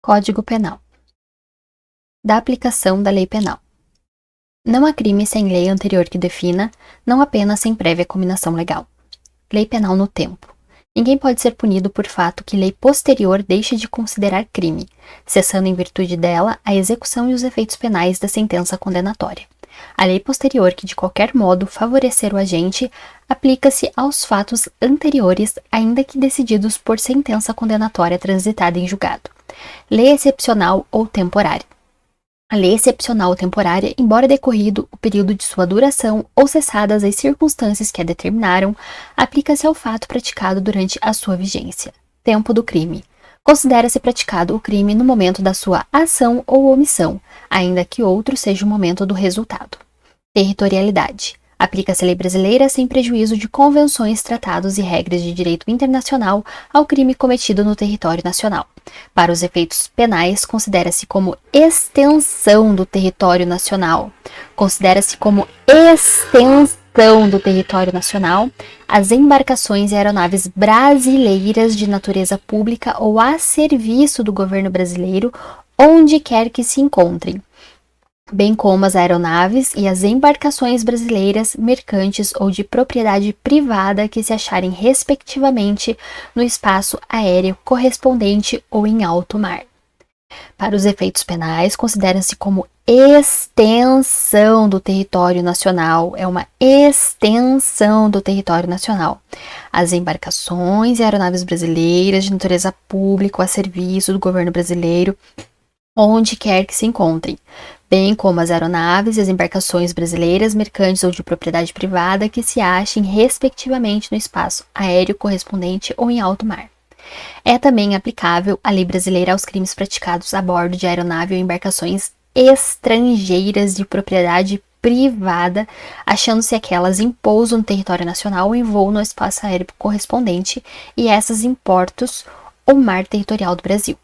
Código Penal. Da aplicação da lei penal. Não há crime sem lei anterior que defina, não apenas sem prévia cominação legal. Lei penal no tempo. Ninguém pode ser punido por fato que lei posterior deixe de considerar crime, cessando em virtude dela a execução e os efeitos penais da sentença condenatória. A lei posterior que de qualquer modo favorecer o agente aplica-se aos fatos anteriores, ainda que decididos por sentença condenatória transitada em julgado. Lei excepcional ou temporária. A lei excepcional ou temporária, embora decorrido o período de sua duração ou cessadas as circunstâncias que a determinaram, aplica-se ao fato praticado durante a sua vigência. Tempo do crime. Considera-se praticado o crime no momento da sua ação ou omissão, ainda que outro seja o momento do resultado. Territorialidade. Aplica-se a lei brasileira sem prejuízo de convenções, tratados e regras de direito internacional ao crime cometido no território nacional. Para os efeitos penais, considera-se como extensão do território nacional. As embarcações e aeronaves brasileiras de natureza pública ou a serviço do governo brasileiro, onde quer que se encontrem, bem como as aeronaves e as embarcações brasileiras, mercantes ou de propriedade privada que se acharem respectivamente no espaço aéreo correspondente ou em alto mar. Para os efeitos penais, consideram-se como extensão do território nacional, as embarcações e aeronaves brasileiras de natureza pública ou a serviço do governo brasileiro, onde quer que se encontrem, bem como as aeronaves e as embarcações brasileiras, mercantes ou de propriedade privada que se achem respectivamente no espaço aéreo correspondente ou em alto mar. É também aplicável a lei brasileira aos crimes praticados a bordo de aeronave ou embarcações estrangeiras de propriedade privada, achando-se aquelas em pouso no território nacional ou em voo no espaço aéreo correspondente e essas em portos ou mar territorial do Brasil.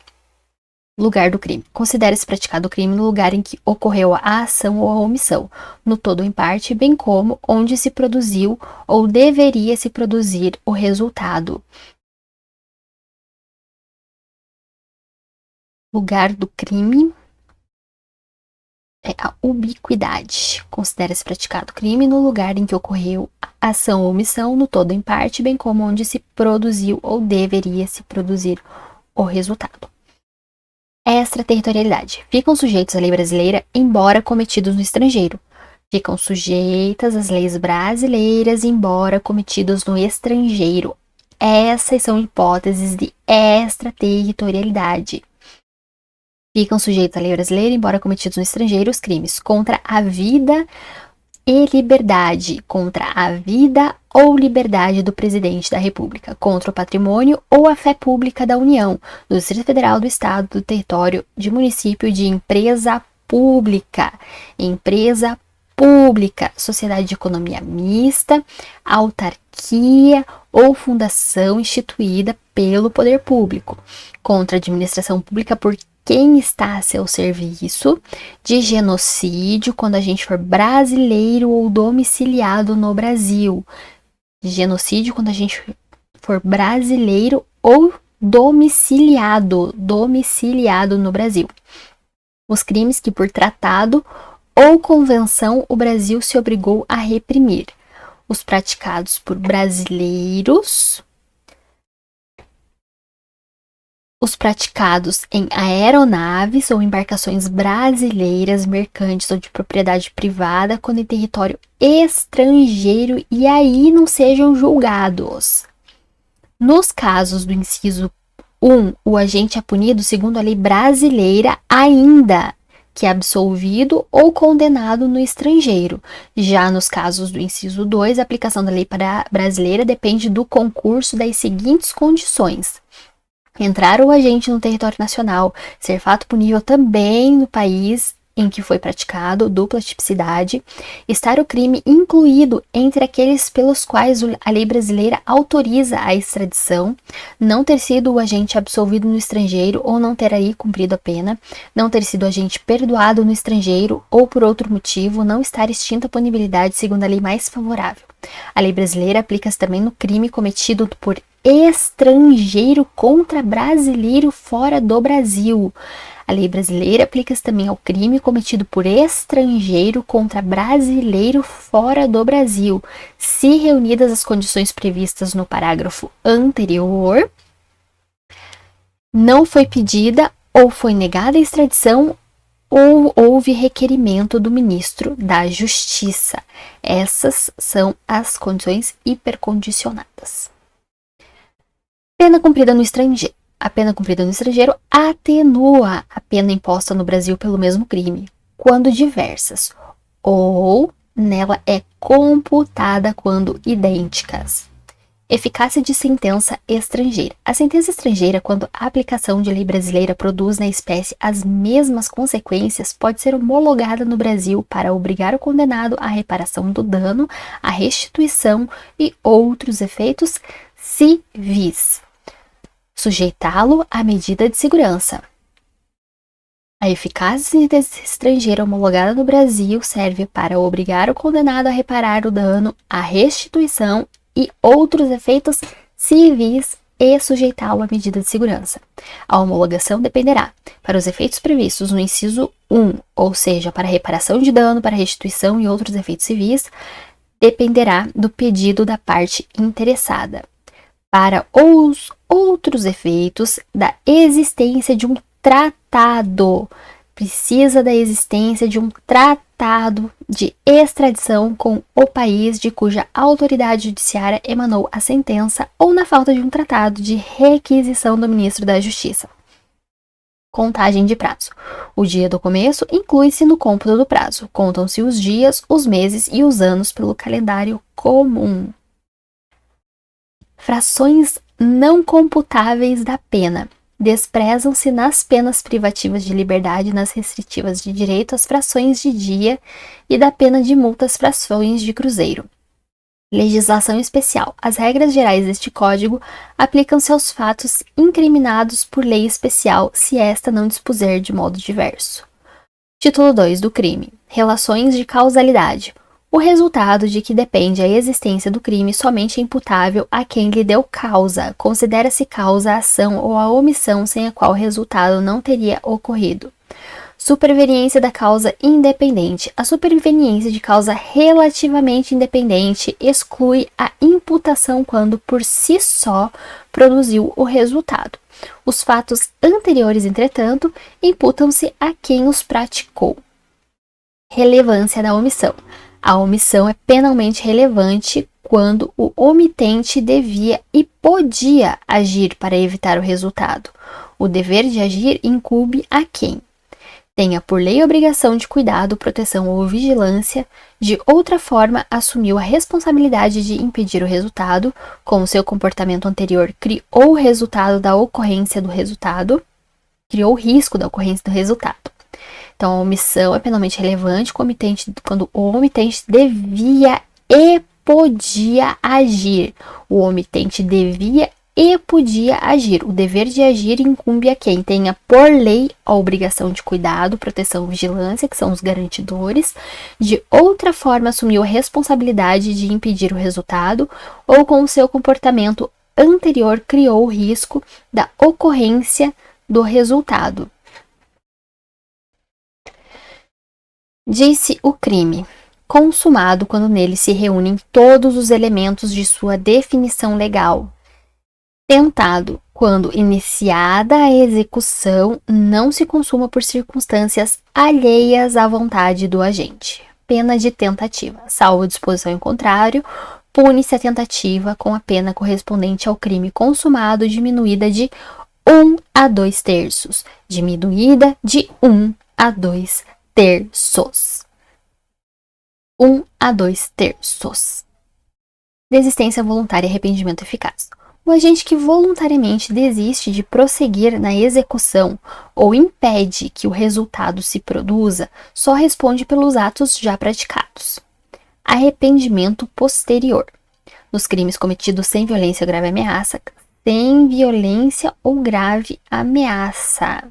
Lugar do crime. Considera-se praticado o crime no lugar em que ocorreu a ação ou a omissão, no todo ou em parte, bem como onde se produziu ou deveria se produzir o resultado. Lugar do crime é a ubiquidade. Considera-se praticado o crime no lugar em que ocorreu a ação ou omissão, no todo ou em parte, bem como onde se produziu ou deveria se produzir o resultado. Extraterritorialidade. Ficam sujeitos à lei brasileira, embora cometidos no estrangeiro. Ficam sujeitas às leis brasileiras, embora cometidos no estrangeiro. Essas são hipóteses de extraterritorialidade. Ficam sujeitos à lei brasileira, embora cometidos no estrangeiro, os crimes contra a vida e liberdade, contra a vida ou liberdade do presidente da República, contra o patrimônio ou a fé pública da União, do Distrito Federal, do Estado, do território, de município, de empresa pública, sociedade de economia mista, autarquia ou fundação instituída pelo poder público, contra a administração pública por quem está a seu serviço, de genocídio quando a gente for brasileiro ou domiciliado no Brasil, de genocídio quando a gente for brasileiro ou domiciliado no Brasil. Os crimes que por tratado ou convenção o Brasil se obrigou a reprimir. Os praticados por brasileiros, os praticados em aeronaves ou embarcações brasileiras, mercantes ou de propriedade privada, quando em território estrangeiro e aí não sejam julgados. Nos casos do inciso 1, o agente é punido segundo a lei brasileira, ainda que absolvido ou condenado no estrangeiro. Já nos casos do inciso 2, a aplicação da lei brasileira depende do concurso das seguintes condições: entrar o agente no território nacional, ser fato punível também no país em que foi praticado, dupla tipicidade, estar o crime incluído entre aqueles pelos quais a lei brasileira autoriza a extradição, não ter sido o agente absolvido no estrangeiro ou não ter aí cumprido a pena, não ter sido o agente perdoado no estrangeiro ou por outro motivo, não estar extinta a punibilidade segundo a lei mais favorável. A lei brasileira aplica-se também no crime cometido por estrangeiro contra brasileiro fora do Brasil. A lei brasileira aplica-se também ao crime cometido por estrangeiro contra brasileiro fora do Brasil, se reunidas as condições previstas no parágrafo anterior, não foi pedida ou foi negada a extradição ou houve requerimento do ministro da Justiça. Essas são as condições hipercondicionadas. Pena cumprida no estrangeiro. A pena cumprida no estrangeiro atenua a pena imposta no Brasil pelo mesmo crime, quando diversas, ou nela é computada quando idênticas. Eficácia de sentença estrangeira. A sentença estrangeira, quando a aplicação de lei brasileira produz na espécie as mesmas consequências, pode ser homologada no Brasil para obrigar o condenado à reparação do dano, à restituição e outros efeitos civis, sujeitá-lo à medida de segurança. A eficácia de sentença estrangeira homologada no Brasil serve para obrigar o condenado a reparar o dano, à restituição e outros efeitos civis e sujeitá-lo à medida de segurança. A homologação dependerá, para os efeitos previstos no inciso 1, ou seja, para reparação de dano, para restituição e outros efeitos civis, dependerá do pedido da parte interessada. Para os outros efeitos, da existência de um tratado. Precisa da existência de um tratado de extradição com o país de cuja autoridade judiciária emanou a sentença ou na falta de um tratado de requisição do ministro da Justiça. Contagem de prazo. O dia do começo inclui-se no cômputo do prazo. Contam-se os dias, os meses e os anos pelo calendário comum. Frações não computáveis da pena. Desprezam-se nas penas privativas de liberdade e nas restritivas de direito as frações de dia e da pena de multa as frações de cruzeiro. Legislação especial. As regras gerais deste Código aplicam-se aos fatos incriminados por lei especial, se esta não dispuser de modo diverso. Título 2 do crime. Relações de causalidade. O resultado de que depende a existência do crime somente é imputável a quem lhe deu causa. Considera-se causa a ação ou a omissão sem a qual o resultado não teria ocorrido. Superveniência da causa independente. A superveniência de causa relativamente independente exclui a imputação quando por si só produziu o resultado. Os fatos anteriores, entretanto, imputam-se a quem os praticou. Relevância da omissão. A omissão é penalmente relevante quando o omitente devia e podia agir para evitar o resultado. O dever de agir incumbe a quem tenha por lei a obrigação de cuidado, proteção ou vigilância, de outra forma assumiu a responsabilidade de impedir o resultado, com o seu comportamento anterior criou o resultado da ocorrência do resultado, criou o risco da ocorrência do resultado. Então, a omissão é penalmente relevante quando o omitente devia e podia agir. O omitente devia e podia agir. O dever de agir incumbe a quem tenha por lei a obrigação de cuidado, proteção e vigilância, que são os garantidores, de outra forma assumiu a responsabilidade de impedir o resultado, ou com o seu comportamento anterior criou o risco da ocorrência do resultado. Disse o crime, consumado quando nele se reúnem todos os elementos de sua definição legal. Tentado, quando iniciada a execução não se consuma por circunstâncias alheias à vontade do agente. Pena de tentativa. Salvo disposição em contrário, pune-se a tentativa com a pena correspondente ao crime consumado diminuída de 1 a 2/3. Diminuída de 1 a 2/3. 1 a 2/3. Desistência voluntária e arrependimento eficaz. O agente que voluntariamente desiste de prosseguir na execução ou impede que o resultado se produza só responde pelos atos já praticados. Arrependimento posterior. Nos crimes cometidos sem violência ou grave ameaça, sem violência ou grave ameaça.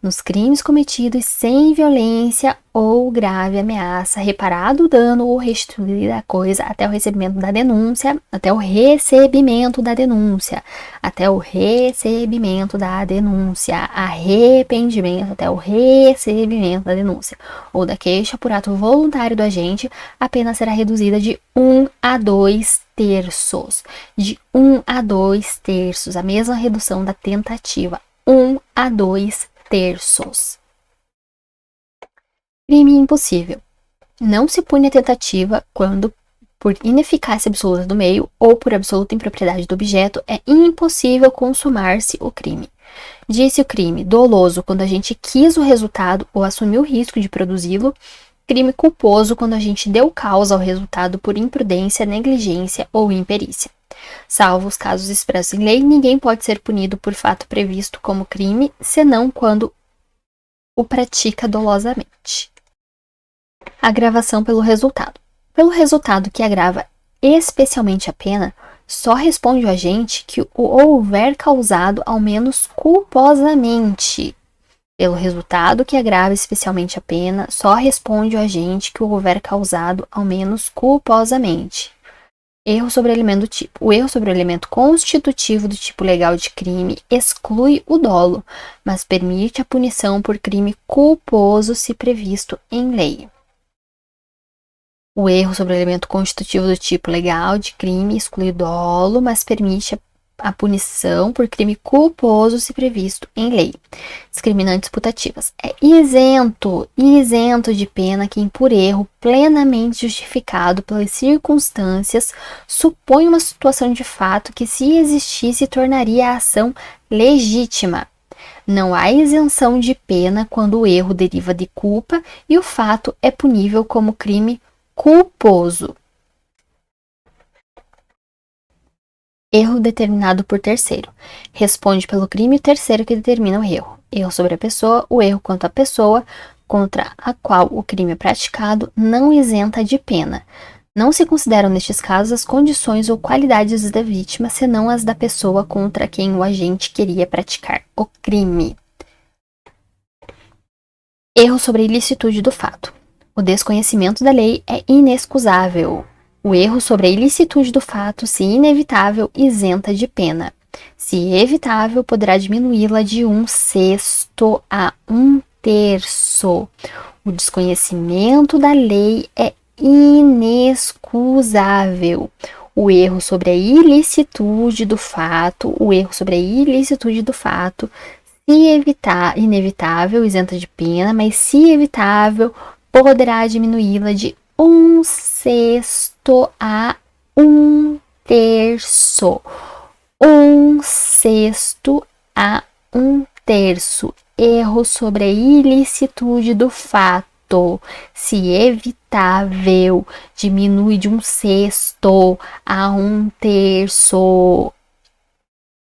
nos crimes cometidos sem violência ou grave ameaça, reparado o dano ou restituída a coisa até o recebimento da denúncia, arrependimento até o recebimento da denúncia, ou da queixa por ato voluntário do agente, a pena será reduzida de 1 a 2 terços. De 1 a 2 terços, a mesma redução da tentativa. 1 a 2 terços. Crime impossível. Não se pune a tentativa quando, por ineficácia absoluta do meio ou por absoluta impropriedade do objeto, é impossível consumar-se o crime. Disse o crime doloso quando a gente quis o resultado ou assumiu o risco de produzi-lo. Crime culposo quando a gente deu causa ao resultado por imprudência, negligência ou imperícia. Salvo os casos expressos em lei, ninguém pode ser punido por fato previsto como crime, senão quando o pratica dolosamente. Agravação pelo resultado. Pelo resultado que agrava especialmente a pena, só responde o agente que o houver causado ao menos culposamente. Pelo resultado que agrava especialmente a pena, só responde o agente que o houver causado ao menos culposamente. Erro sobre o elemento do tipo. O erro sobre o elemento constitutivo do tipo legal de crime exclui o dolo, mas permite a punição por crime culposo se previsto em lei. O erro sobre o elemento constitutivo do tipo legal de crime exclui o dolo, mas permite a punição por crime culposo se previsto em lei. Discriminantes putativas. É isento de pena quem por erro plenamente justificado pelas circunstâncias supõe uma situação de fato que, se existisse, tornaria a ação legítima. Não há isenção de pena quando o erro deriva de culpa e o fato é punível como crime culposo. Erro determinado por terceiro. Responde pelo crime o terceiro que determina o erro. Erro sobre a pessoa. O erro quanto à pessoa contra a qual o crime é praticado não isenta de pena. Não se consideram nestes casos as condições ou qualidades da vítima, senão as da pessoa contra quem o agente queria praticar o crime. Erro sobre a ilicitude do fato. O desconhecimento da lei é inexcusável. O erro sobre a ilicitude do fato, se inevitável, isenta de pena. Se evitável, poderá diminuí-la de 1/6 a 1/3. O desconhecimento da lei é inexcusável. O erro sobre a ilicitude do fato, se inevitável, isenta de pena, mas se evitável, poderá diminuí-la de 1/6 a 1/3. 1/6 a 1/3. Erro sobre a ilicitude do fato, se evitável, diminui de 1/6 a 1/3.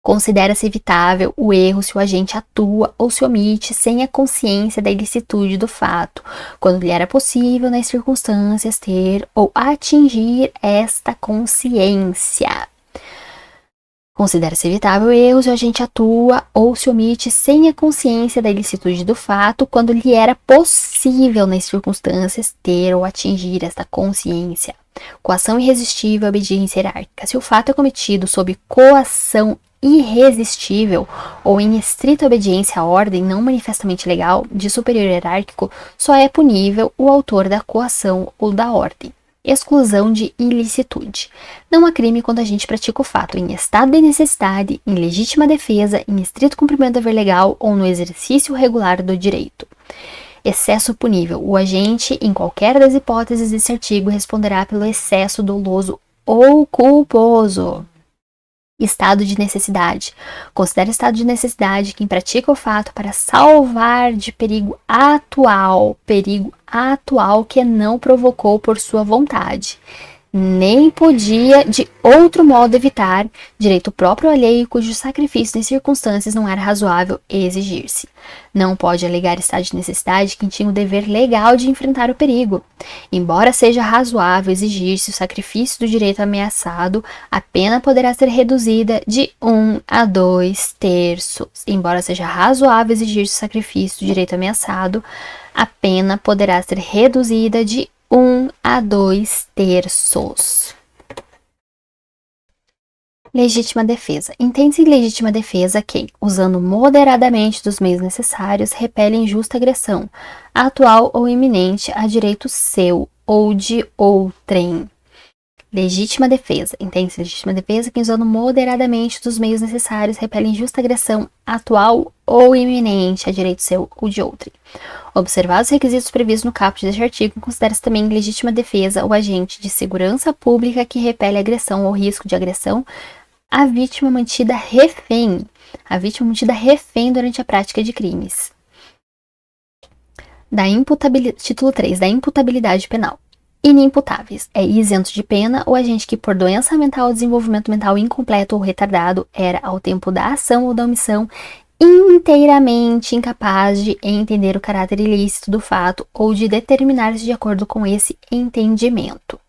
Considera-se evitável o erro se o agente atua ou se omite sem a consciência da ilicitude do fato, quando lhe era possível nas circunstâncias ter ou atingir esta consciência. Considera-se evitável o erro se o agente atua ou se omite sem a consciência da ilicitude do fato, quando lhe era possível nas circunstâncias ter ou atingir esta consciência. Coação irresistível, obediência hierárquica. Se o fato é cometido sob coação irresistível ou em estrita obediência à ordem não manifestamente legal de superior hierárquico, só é punível o autor da coação ou da ordem. Exclusão de ilicitude. Não há crime quando a gente pratica o fato em estado de necessidade, em legítima defesa, em estrito cumprimento do dever legal ou no exercício regular do direito. Excesso punível. O agente, em qualquer das hipóteses desse artigo, responderá pelo excesso doloso ou culposo. Estado de necessidade. Considera estado de necessidade quem pratica o fato para salvar de perigo atual que não provocou por sua vontade. nem podia de outro modo evitar direito próprio alheio cujo sacrifício em circunstâncias não era razoável exigir-se. Não pode alegar estado de necessidade quem tinha o dever legal de enfrentar o perigo. Embora seja razoável exigir-se o sacrifício do direito ameaçado, a pena poderá ser reduzida de 1 a 2/3. Embora seja razoável exigir-se o sacrifício do direito ameaçado, a pena poderá ser reduzida de 1 a 2/3. Legítima defesa. Entende-se legítima defesa quem, usando moderadamente dos meios necessários, repele injusta agressão, atual ou iminente, a direito seu ou de outrem. Legítima defesa. Entende-se legítima defesa quem, usando moderadamente dos meios necessários, repele injusta agressão, atual ou iminente, a direito seu ou de outrem. Observados os requisitos previstos no caput deste artigo, considera-se também legítima defesa o agente de segurança pública que repele agressão ou risco de agressão à vítima mantida refém. A vítima mantida refém durante a prática de crimes. Título 3. Da imputabilidade penal. Inimputáveis. É isento de pena o agente que, por doença mental ou desenvolvimento mental incompleto ou retardado, era, ao tempo da ação ou da omissão, inteiramente incapaz de entender o caráter ilícito do fato ou de determinar-se de acordo com esse entendimento.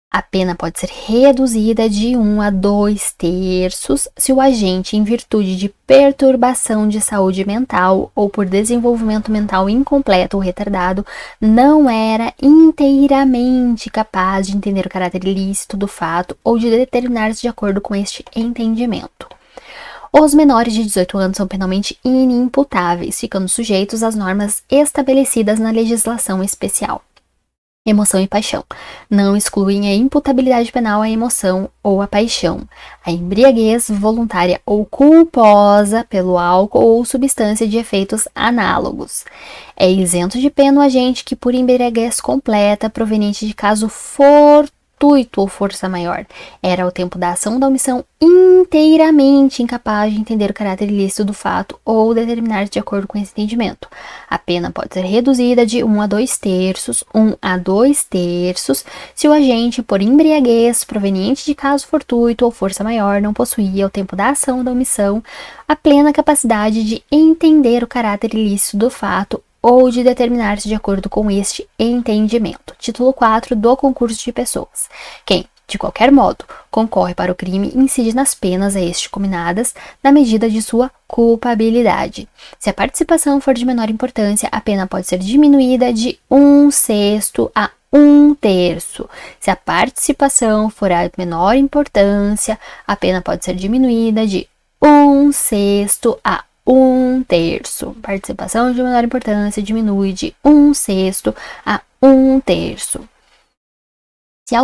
A pena pode ser reduzida de 1 a 2/3 se o agente, em virtude de perturbação de saúde mental ou por desenvolvimento mental incompleto ou retardado, não era inteiramente capaz de entender o caráter ilícito do fato ou de determinar-se de acordo com este entendimento. Os menores de 18 anos são penalmente inimputáveis, ficando sujeitos às normas estabelecidas na legislação especial. Emoção e paixão. Não excluem a imputabilidade penal a emoção ou a paixão. A embriaguez voluntária ou culposa pelo álcool ou substância de efeitos análogos. É isento de pena o agente que, por embriaguez completa, proveniente de caso fortuito ou força maior, era ao tempo da ação ou da omissão inteiramente incapaz de entender o caráter ilícito do fato ou determinar-se de acordo com esse entendimento. A pena pode ser reduzida de 1 a 2/3 se o agente, por embriaguez proveniente de caso fortuito ou força maior, não possuía, ao tempo da ação ou da omissão, a plena capacidade de entender o caráter ilícito do fato ou de determinar-se de acordo com este entendimento. Título 4 do concurso de pessoas. Quem, de qualquer modo, concorre para o crime incide nas penas a este cominadas na medida de sua culpabilidade. Se a participação for de menor importância, a pena pode ser diminuída de 1/6 a 1/3. Se a participação for de menor importância, a pena pode ser diminuída de 1/6 a 1/3. Participação de menor importância diminui de 1/6 a 1/3. Se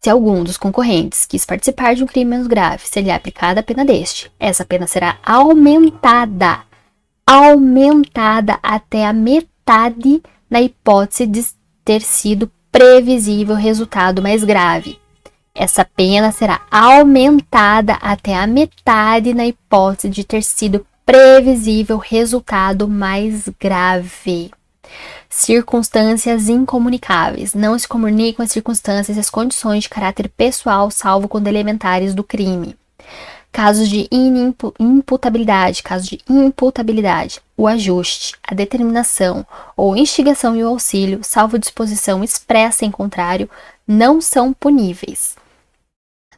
algum dos concorrentes quis participar de um crime menos grave, se lhe é aplicada a pena deste, essa pena será aumentada até a metade na hipótese de ter sido previsível resultado mais grave. Essa pena será aumentada até a metade na hipótese de ter sido previsível resultado mais grave. Circunstâncias incomunicáveis. Não se comunicam as circunstâncias e as condições de caráter pessoal, salvo quando elementares do crime. Casos de imputabilidade. O ajuste, a determinação ou instigação e o auxílio, salvo disposição expressa em contrário, não são puníveis,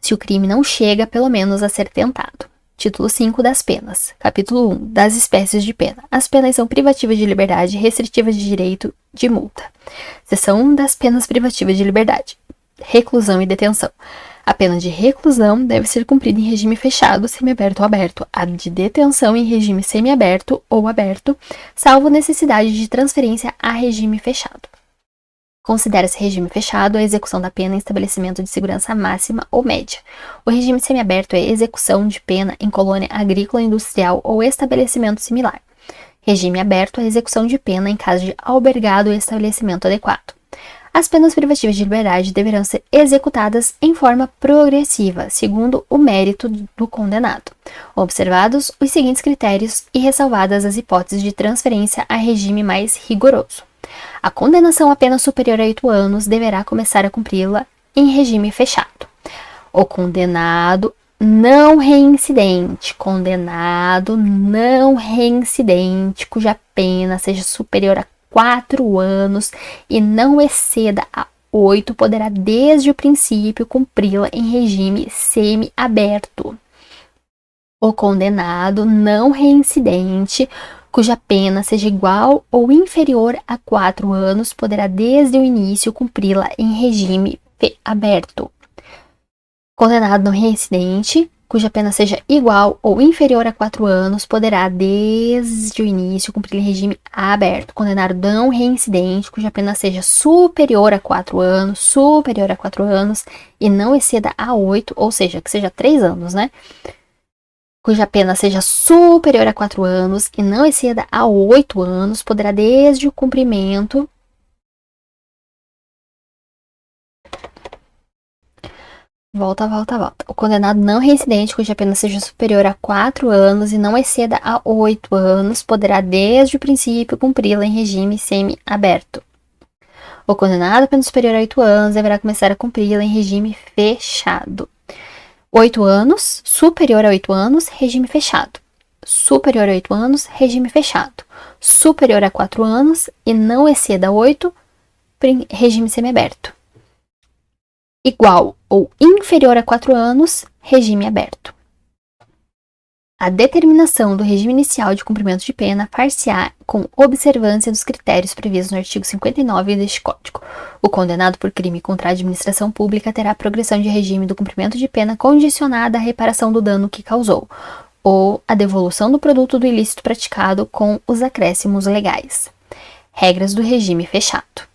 se o crime não chega, pelo menos, a ser tentado. Título 5 das penas. Capítulo 1 das espécies de pena. As penas são privativas de liberdade, restritivas de direito, de multa. Seção 1 das penas privativas de liberdade. Reclusão e detenção. A pena de reclusão deve ser cumprida em regime fechado, semiaberto ou aberto. A de detenção em regime semiaberto ou aberto, salvo necessidade de transferência a regime fechado. Considera-se regime fechado a execução da pena em estabelecimento de segurança máxima ou média. O regime semiaberto é execução de pena em colônia agrícola, industrial ou estabelecimento similar. Regime aberto é execução de pena em caso de albergado ou estabelecimento adequado. As penas privativas de liberdade deverão ser executadas em forma progressiva, segundo o mérito do condenado, observados os seguintes critérios e ressalvadas as hipóteses de transferência a regime mais rigoroso. A condenação a pena superior a 8 anos deverá começar a cumpri-la em regime fechado. O condenado não reincidente, cuja pena seja superior a 4 anos e não exceda a 8, poderá desde o princípio cumpri-la em regime semiaberto. O condenado não reincidente, cuja pena seja igual ou inferior a 4 anos, poderá desde o início cumpri-la em regime aberto. Condenado não reincidente, cuja pena seja igual ou inferior a 4 anos, poderá desde o início cumprir em regime aberto. Condenado não reincidente, cuja pena seja superior a 4 anos, e não exceda a 8, ou seja, que seja 3 anos, né? Cuja pena seja superior a 4 anos e não exceda a 8 anos, poderá desde o cumprimento Volta. O condenado não reincidente, cuja pena seja superior a 4 anos e não exceda a 8 anos, poderá desde o princípio cumpri-la em regime semi-aberto. O condenado a pena superior a 8 anos deverá começar a cumpri-la em regime fechado. 8 anos, superior a 8 anos, regime fechado. Superior a 8 anos, regime fechado. Superior a 4 anos e não exceda 8, regime semiaberto. Igual ou inferior a 4 anos, regime aberto. A determinação do regime inicial de cumprimento de pena far-se-á com observância dos critérios previstos no artigo 59 deste Código. O condenado por crime contra a administração pública terá a progressão de regime do cumprimento de pena condicionada à reparação do dano que causou, ou à devolução do produto do ilícito praticado com os acréscimos legais. Regras do regime fechado.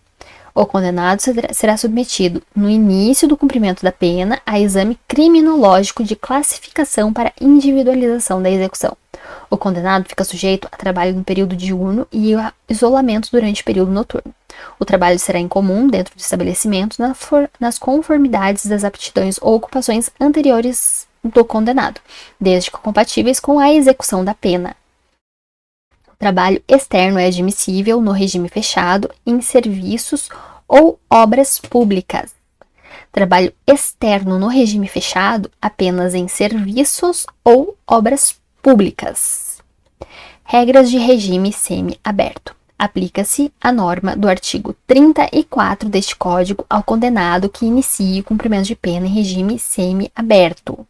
O condenado será submetido, no início do cumprimento da pena, a exame criminológico de classificação para individualização da execução. O condenado fica sujeito a trabalho no período diurno e a isolamento durante o período noturno. O trabalho será incomum dentro do estabelecimento nas conformidades das aptidões ou ocupações anteriores do condenado, desde que compatíveis com a execução da pena. Trabalho externo é admissível no regime fechado em serviços ou obras públicas. Trabalho externo no regime fechado apenas em serviços ou obras públicas. Regras de regime semi-aberto. Aplica-se a norma do artigo 34 deste Código ao condenado que inicie o cumprimento de pena em regime semi-aberto.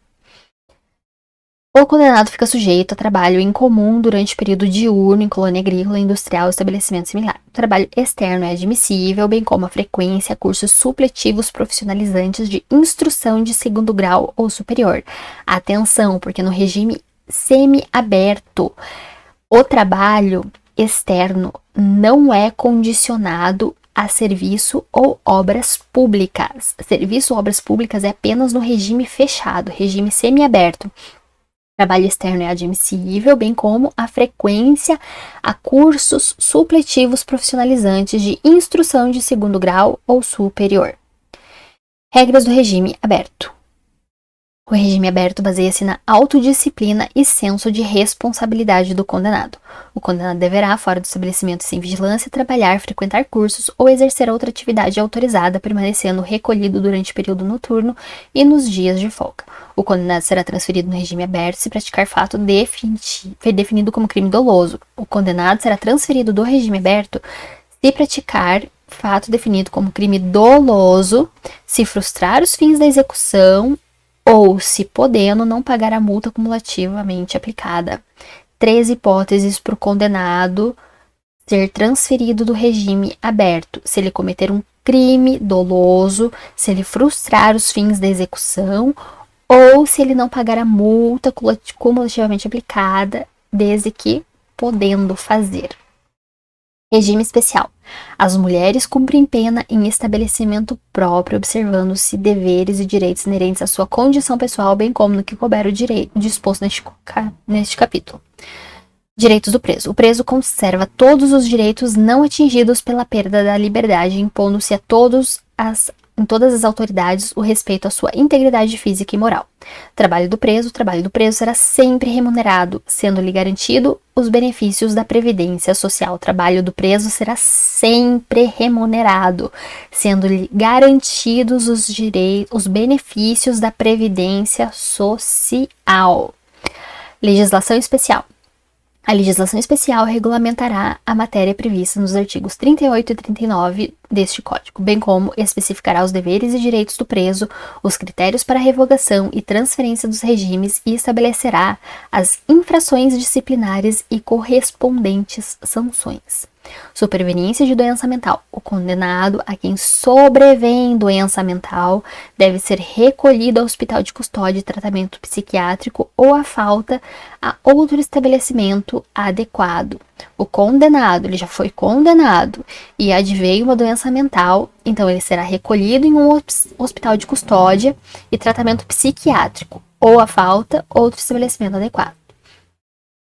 O condenado fica sujeito a trabalho em comum durante o período diurno em colônia agrícola, industrial ou estabelecimento similar. O trabalho externo é admissível, bem como a frequência a cursos supletivos profissionalizantes de instrução de segundo grau ou superior. Atenção, porque no regime semi-aberto, o trabalho externo não é condicionado a serviço ou obras públicas. Serviço ou obras públicas é apenas no regime fechado, regime semi-aberto. Trabalho externo é admissível, bem como a frequência a cursos supletivos profissionalizantes de instrução de segundo grau ou superior. Regras do regime aberto. O regime aberto baseia-se na autodisciplina e senso de responsabilidade do condenado. O condenado deverá, fora do estabelecimento sem vigilância, trabalhar, frequentar cursos ou exercer outra atividade autorizada, permanecendo recolhido durante o período noturno e nos dias de folga. O condenado será transferido no regime aberto se praticar fato definido como crime doloso. O condenado será transferido do regime aberto se praticar fato definido como crime doloso, se frustrar os fins da execução ou, se podendo, não pagar a multa cumulativamente aplicada. 3 hipóteses para o condenado ser transferido do regime aberto: se ele cometer um crime doloso, se ele frustrar os fins da execução ou se ele não pagar a multa cumulativamente aplicada, desde que podendo fazer. Regime especial. As mulheres cumprem pena em estabelecimento próprio, observando-se deveres e direitos inerentes à sua condição pessoal, bem como no que couber o direito disposto neste capítulo. Direitos do preso. O preso conserva todos os direitos não atingidos pela perda da liberdade, impondo-se a todos as em todas as autoridades o respeito à sua integridade física e moral. O trabalho do preso será sempre remunerado, sendo-lhe garantido os benefícios da Previdência Social. O trabalho do preso será sempre remunerado, sendo-lhe garantidos os benefícios da Previdência Social. Legislação especial. A legislação especial regulamentará a matéria prevista nos artigos 38 e 39 deste Código, bem como especificará os deveres e direitos do preso, os critérios para revogação e transferência dos regimes e estabelecerá as infrações disciplinares e correspondentes sanções. Superveniência de doença mental. O condenado a quem sobrevém doença mental deve ser recolhido ao hospital de custódia e tratamento psiquiátrico ou, a falta, a outro estabelecimento adequado. O condenado, ele já foi condenado e adveio uma doença mental, então ele será recolhido em um hospital de custódia e tratamento psiquiátrico ou, a falta, outro estabelecimento adequado.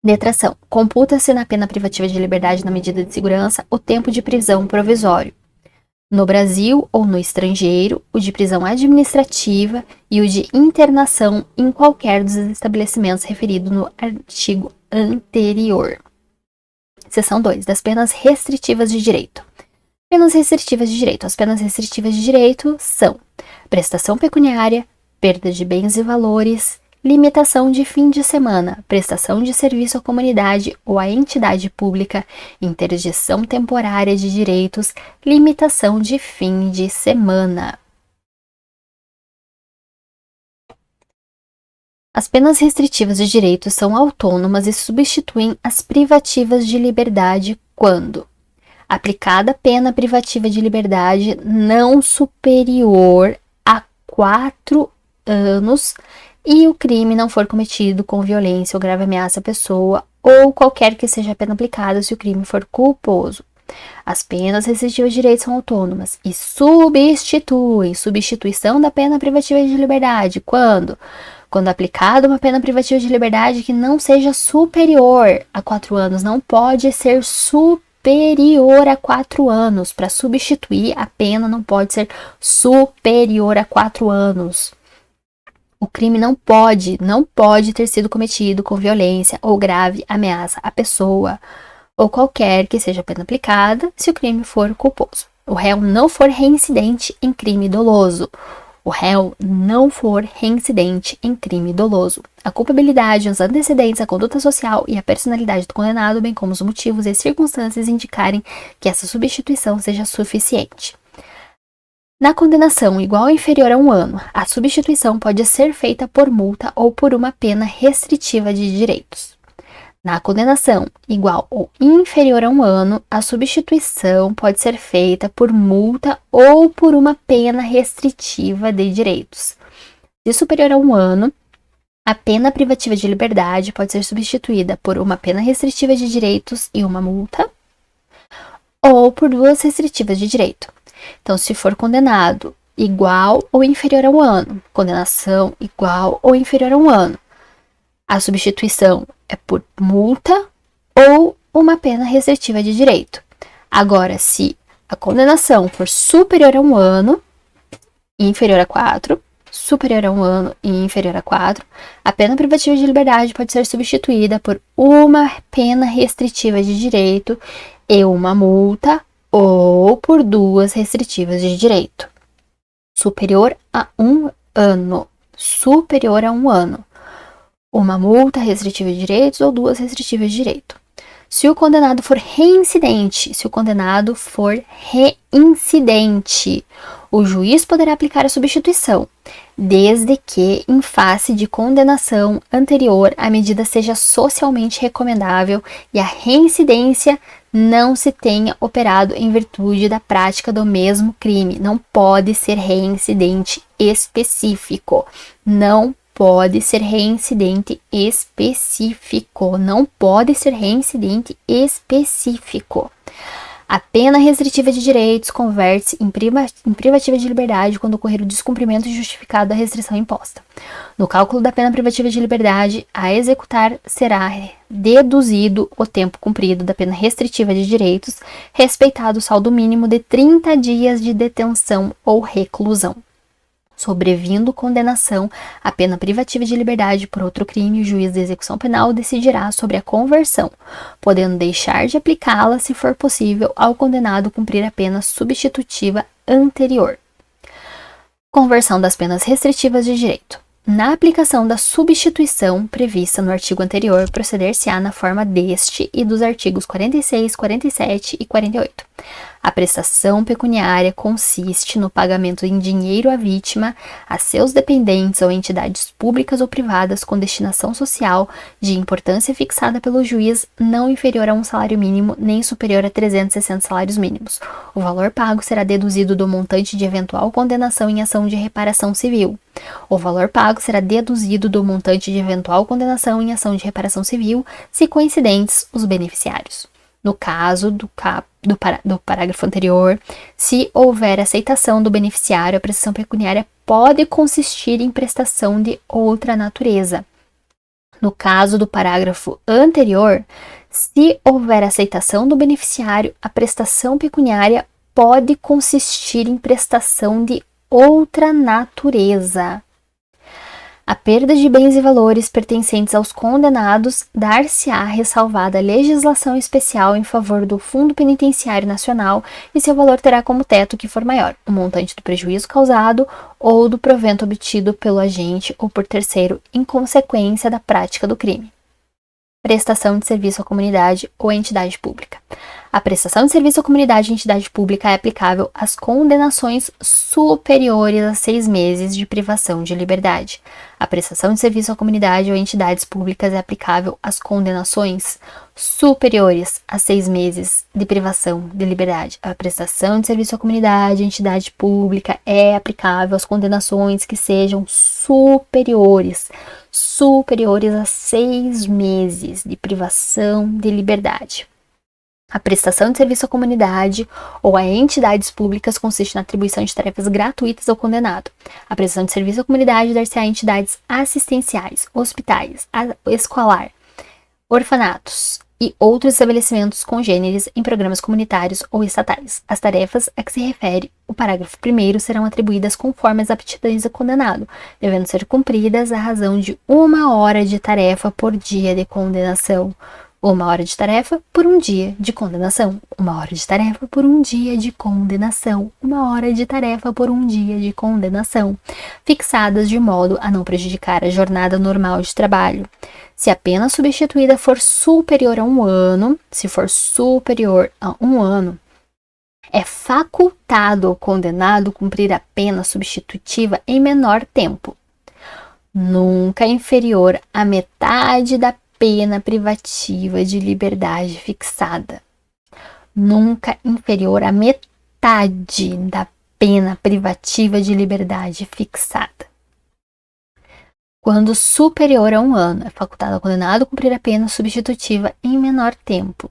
Detração. Computa-se na pena privativa de liberdade na medida de segurança o tempo de prisão provisório. No Brasil ou no estrangeiro, o de prisão administrativa e o de internação em qualquer dos estabelecimentos referidos no artigo anterior. Seção 2. Das penas restritivas de direito. Penas restritivas de direito. As penas restritivas de direito são prestação pecuniária, perda de bens e valores, limitação de fim de semana, prestação de serviço à comunidade ou à entidade pública, interdição temporária de direitos, limitação de fim de semana. As penas restritivas de direito são autônomas e substituem as privativas de liberdade quando aplicada pena privativa de liberdade não superior a 4 anos e o crime não for cometido com violência ou grave ameaça à pessoa, ou qualquer que seja a pena aplicada se o crime for culposo. As penas restritivas de direito são autônomas e substituição da pena privativa de liberdade quando aplicada uma pena privativa de liberdade que não seja superior a 4 anos, não pode ser superior a 4 anos. Para substituir a pena não pode ser superior a 4 anos. O crime não pode ter sido cometido com violência ou grave ameaça à pessoa, ou qualquer que seja a pena aplicada, se o crime for culposo. O réu não for reincidente em crime doloso. A culpabilidade, os antecedentes, a conduta social e a personalidade do condenado, bem como os motivos e circunstâncias indicarem que essa substituição seja suficiente. Na condenação igual ou inferior a 1 ano, a substituição pode ser feita por multa ou por uma pena restritiva de direitos. Na condenação igual ou inferior a 1 ano, a substituição pode ser feita por multa ou por uma pena restritiva de direitos. Se superior a 1 ano, a pena privativa de liberdade pode ser substituída por uma pena restritiva de direitos e uma multa, ou por 2 restritivas de direito. Então, se for condenado igual ou inferior a 1 ano, condenação igual ou inferior a 1 ano, a substituição é por multa ou uma pena restritiva de direito. Agora, se a condenação for superior a 1 ano e inferior a 4, superior a 1 ano e inferior a 4, a pena privativa de liberdade pode ser substituída por uma pena restritiva de direito e uma multa ou por 2 restritivas de direito. Superior a 1 ano. Uma multa restritiva de direitos ou 2 restritivas de direito. Se o condenado for reincidente, o juiz poderá aplicar a substituição, desde que, em face de condenação anterior, a medida seja socialmente recomendável e a reincidência não se tenha operado em virtude da prática do mesmo crime. Não pode ser reincidente específico. A pena restritiva de direitos converte-se em privativa de liberdade quando ocorrer o descumprimento injustificado da restrição imposta. No cálculo da pena privativa de liberdade a executar será deduzido o tempo cumprido da pena restritiva de direitos, respeitado o saldo mínimo de 30 dias de detenção ou reclusão. Sobrevindo condenação à pena privativa de liberdade por outro crime, o juiz de execução penal decidirá sobre a conversão, podendo deixar de aplicá-la, se for possível, ao condenado cumprir a pena substitutiva anterior. Conversão das penas restritivas de direito. Na aplicação da substituição prevista no artigo anterior, proceder-se-á na forma deste e dos artigos 46, 47 e 48. A prestação pecuniária consiste no pagamento em dinheiro à vítima, a seus dependentes ou entidades públicas ou privadas com destinação social de importância fixada pelo juiz, não inferior a um salário mínimo nem superior a 360 salários mínimos. O valor pago será deduzido do montante de eventual condenação em ação de reparação civil. O valor pago será deduzido do montante de eventual condenação em ação de reparação civil, se coincidentes os beneficiários. No caso do parágrafo anterior, se houver aceitação do beneficiário, a prestação pecuniária pode consistir em prestação de outra natureza. No caso do parágrafo anterior, se houver aceitação do beneficiário, a prestação pecuniária pode consistir em prestação de outra natureza. A perda de bens e valores pertencentes aos condenados dar-se-á ressalvada a legislação especial em favor do Fundo Penitenciário Nacional e seu valor terá como teto o que for maior, o montante do prejuízo causado ou do provento obtido pelo agente ou por terceiro em consequência da prática do crime. Prestação de serviço à comunidade ou à entidade pública. A prestação de serviço à comunidade e entidade pública é aplicável às condenações superiores a 6 meses de privação de liberdade. A prestação de serviço à comunidade ou entidades públicas é aplicável às condenações superiores a 6 meses de privação de liberdade. A prestação de serviço à comunidade e entidade pública é aplicável às condenações que sejam superiores a 6 meses de privação de liberdade. A prestação de serviço à comunidade ou a entidades públicas consiste na atribuição de tarefas gratuitas ao condenado. A prestação de serviço à comunidade dar-se a entidades assistenciais, hospitais, escolar, orfanatos e outros estabelecimentos congêneres em programas comunitários ou estatais. As tarefas a que se refere o parágrafo 1º serão atribuídas conforme as aptidões do condenado, devendo ser cumpridas à razão de 1 hora de tarefa por dia de condenação. 1 hora de tarefa por um dia de condenação. 1 hora de tarefa por um dia de condenação. 1 hora de tarefa por um dia de condenação. Fixadas de modo a não prejudicar a jornada normal de trabalho. Se a pena substituída for superior a 1 ano, é facultado ao condenado cumprir a pena substitutiva em menor tempo, nunca inferior à metade da pena privativa de liberdade fixada. Nunca inferior à metade da pena privativa de liberdade fixada. Quando superior a 1 ano, é facultado ao condenado cumprir a pena substitutiva em menor tempo,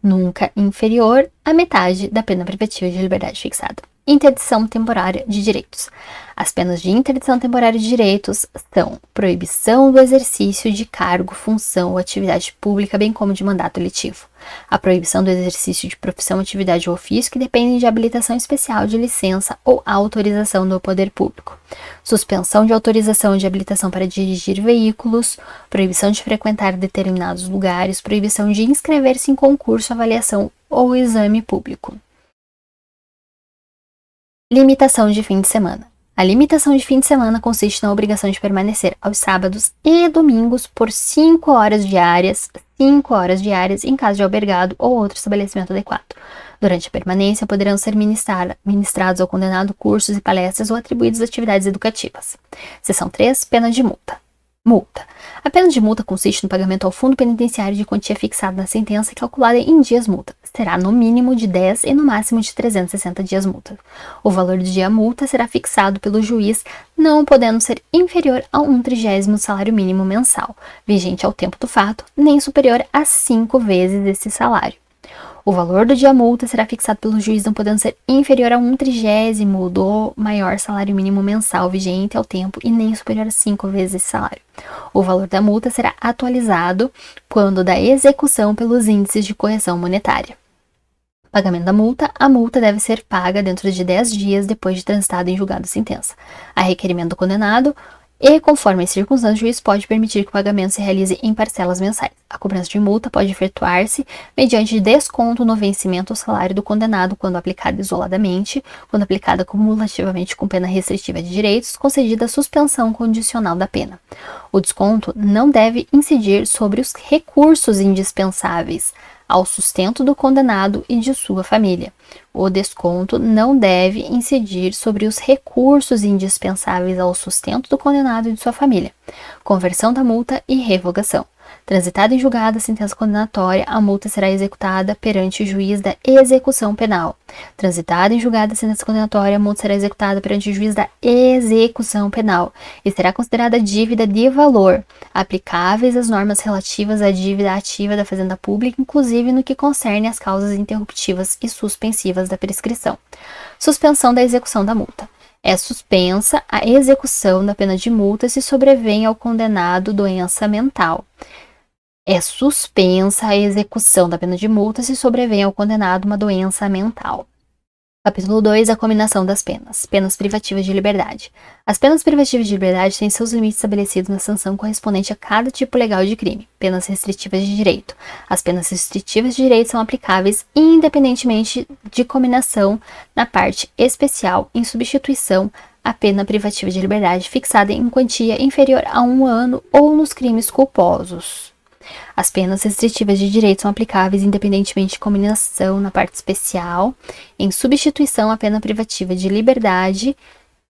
nunca inferior à metade da pena privativa de liberdade fixada. Interdição temporária de direitos. As penas de interdição temporária de direitos são proibição do exercício de cargo, função ou atividade pública, bem como de mandato eletivo. A proibição do exercício de profissão, atividade ou ofício que dependem de habilitação especial de licença ou autorização do poder público. Suspensão de autorização de habilitação para dirigir veículos, proibição de frequentar determinados lugares, proibição de inscrever-se em concurso, avaliação ou exame público. Limitação de fim de semana. A limitação de fim de semana consiste na obrigação de permanecer aos sábados e domingos por 5 horas diárias em casa de albergado ou outro estabelecimento adequado. Durante a permanência, poderão ser ministrados ao condenado cursos e palestras ou atribuídas atividades educativas. Seção 3. Pena de multa. A pena de multa consiste no pagamento ao fundo penitenciário de quantia fixada na sentença e calculada em dias multa. Será no mínimo de 10 e no máximo de 360 dias multa. O valor do dia multa será fixado pelo juiz, não podendo ser inferior a 1/30 do salário mínimo mensal, vigente ao tempo do fato, nem superior a 5 vezes esse salário. O valor do dia multa será fixado pelo juiz, não podendo ser inferior a 1/30 do maior salário mínimo mensal vigente ao tempo e nem superior a 5 vezes esse salário. O valor da multa será atualizado quando da execução pelos índices de correção monetária. Pagamento da multa. A multa deve ser paga dentro de 10 dias depois de transitado em julgado a sentença, a requerimento do condenado, e, conforme as circunstâncias, o juiz pode permitir que o pagamento se realize em parcelas mensais. A cobrança de multa pode efetuar-se mediante desconto no vencimento do salário do condenado quando aplicada isoladamente, quando aplicada cumulativamente com pena restritiva de direitos, concedida a suspensão condicional da pena. O desconto não deve incidir sobre os recursos indispensáveis ao sustento do condenado e de sua família. O desconto não deve incidir sobre os recursos indispensáveis ao sustento do condenado e de sua família. Conversão da multa e revogação. Transitada em julgado a sentença condenatória, a multa será executada perante o juiz da execução penal. Transitada em julgado a sentença condenatória, a multa será executada perante o juiz da execução penal e será considerada dívida de valor, aplicáveis as normas relativas à dívida ativa da Fazenda Pública, inclusive no que concerne às causas interruptivas e suspensivas da prescrição. Suspensão da execução da multa. É suspensa a execução da pena de multa se sobrevém ao condenado doença mental. É suspensa a execução da pena de multa se sobrevém ao condenado uma doença mental. Capítulo 2. A cominação das penas. Penas privativas de liberdade. As penas privativas de liberdade têm seus limites estabelecidos na sanção correspondente a cada tipo legal de crime. Penas restritivas de direito. As penas restritivas de direito são aplicáveis independentemente de cominação na parte especial em substituição à pena privativa de liberdade fixada em quantia inferior a 1 ano ou nos crimes culposos. As penas restritivas de direito são aplicáveis independentemente de cominação na parte especial, em substituição à pena privativa de liberdade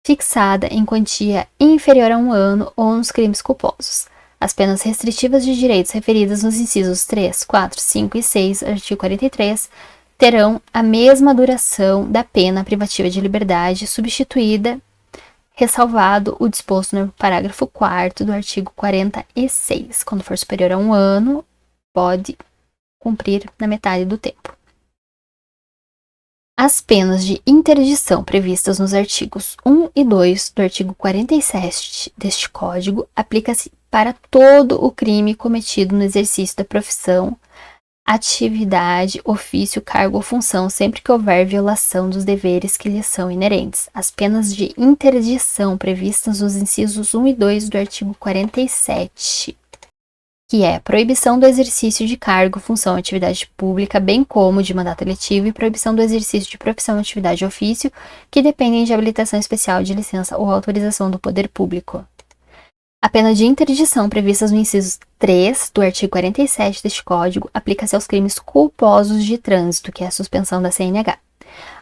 fixada em quantia inferior a 1 ano ou nos crimes culposos. As penas restritivas de direitos referidas nos incisos 3, 4, 5 e 6, artigo 43, terão a mesma duração da pena privativa de liberdade substituída, ressalvado o disposto no parágrafo 4º do artigo 46. Quando for superior a 1 ano, pode cumprir na metade do tempo. As penas de interdição previstas nos artigos 1 e 2 do artigo 47 deste Código aplicam-se para todo o crime cometido no exercício da profissão, atividade, ofício, cargo ou função, sempre que houver violação dos deveres que lhes são inerentes. As penas de interdição previstas nos incisos 1 e 2 do artigo 47, que é proibição do exercício de cargo, função, atividade pública, bem como de mandato eletivo, e proibição do exercício de profissão, atividade e ofício, que dependem de habilitação especial, de licença ou autorização do poder público. A pena de interdição prevista no inciso 3 do artigo 47 deste Código aplica-se aos crimes culposos de trânsito, que é a suspensão da CNH.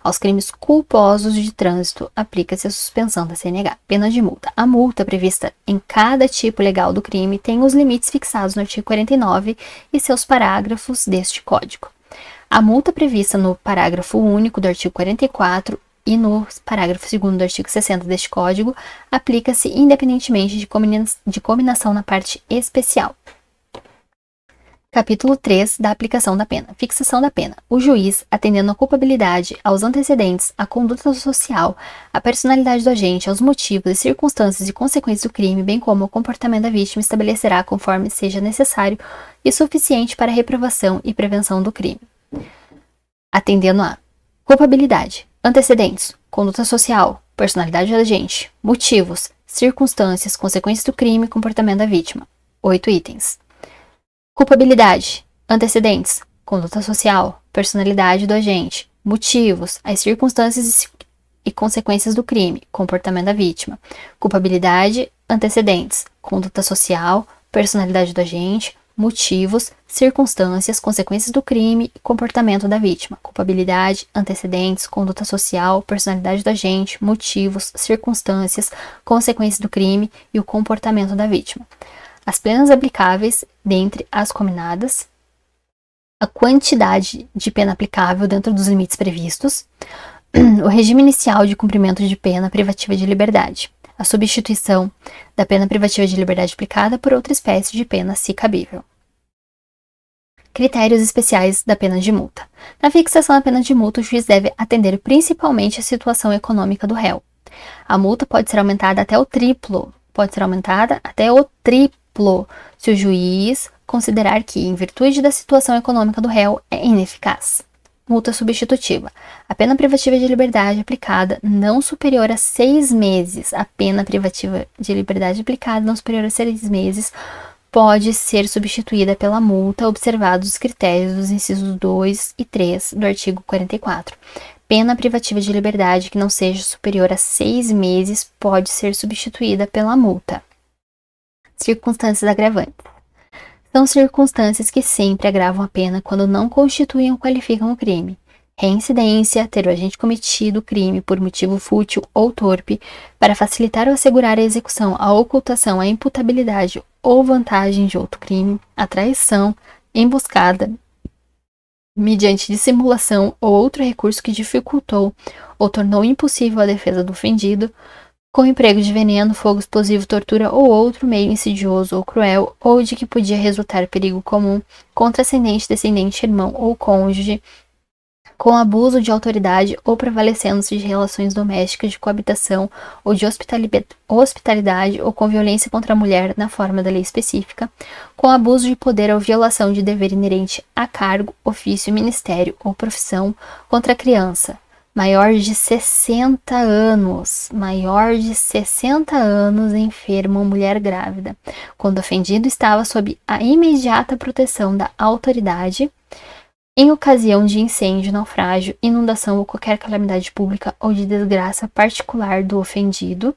Aos crimes culposos de trânsito, aplica-se a suspensão da CNH. Pena de multa. A multa prevista em cada tipo legal do crime tem os limites fixados no artigo 49 e seus parágrafos deste Código. A multa prevista no parágrafo único do artigo 44 e no parágrafo 2º do artigo 60 deste Código, aplica-se independentemente de cominação na parte especial. Capítulo 3 da aplicação da pena. Fixação da pena. O juiz, atendendo à culpabilidade, aos antecedentes, à conduta social, à personalidade do agente, aos motivos e circunstâncias e consequências do crime, bem como ao comportamento da vítima, estabelecerá conforme seja necessário e suficiente para a reprovação e prevenção do crime. Atendendo à culpabilidade, antecedentes, conduta social, personalidade do agente, motivos, circunstâncias, consequências do crime e comportamento da vítima. 8 itens. Culpabilidade, antecedentes, conduta social, personalidade do agente, motivos, as circunstâncias e consequências do crime, comportamento da vítima. Culpabilidade, antecedentes, conduta social, personalidade do agente, motivos, circunstâncias, consequências do crime e comportamento da vítima. Culpabilidade, antecedentes, conduta social, personalidade do agente, motivos, circunstâncias, consequências do crime e o comportamento da vítima. As penas aplicáveis, dentre as cominadas, a quantidade de pena aplicável dentro dos limites previstos, o regime inicial de cumprimento de pena privativa de liberdade, a substituição da pena privativa de liberdade aplicada por outra espécie de pena, se cabível. Critérios especiais da pena de multa. Na fixação da pena de multa, o juiz deve atender principalmente à situação econômica do réu. A multa pode ser aumentada até o triplo, se o juiz considerar que, em virtude da situação econômica do réu, é ineficaz. Multa substitutiva. A pena privativa de liberdade aplicada não superior a 6 meses. A pena privativa de liberdade aplicada não superior a 6 meses pode ser substituída pela multa, observados os critérios dos incisos 2 e 3 do artigo 44. Pena privativa de liberdade que não seja superior a 6 meses pode ser substituída pela multa. Circunstâncias agravantes. São circunstâncias que sempre agravam a pena quando não constituem ou qualificam o crime. Reincidência, ter o agente cometido o crime por motivo fútil ou torpe, para facilitar ou assegurar a execução, a ocultação, a imputabilidade ou vantagem de outro crime, a traição, emboscada, mediante dissimulação ou outro recurso que dificultou ou tornou impossível a defesa do ofendido, com emprego de veneno, fogo explosivo, tortura ou outro meio insidioso ou cruel, ou de que podia resultar perigo comum, contra ascendente, descendente, irmão ou cônjuge, com abuso de autoridade ou prevalecendo-se de relações domésticas de coabitação ou de hospitalidade ou com violência contra a mulher na forma da lei específica, com abuso de poder ou violação de dever inerente a cargo, ofício, ministério ou profissão contra a criança, maior de 60 anos, enferma ou mulher grávida, quando o ofendido estava sob a imediata proteção da autoridade, em ocasião de incêndio, naufrágio, inundação ou qualquer calamidade pública ou de desgraça particular do ofendido,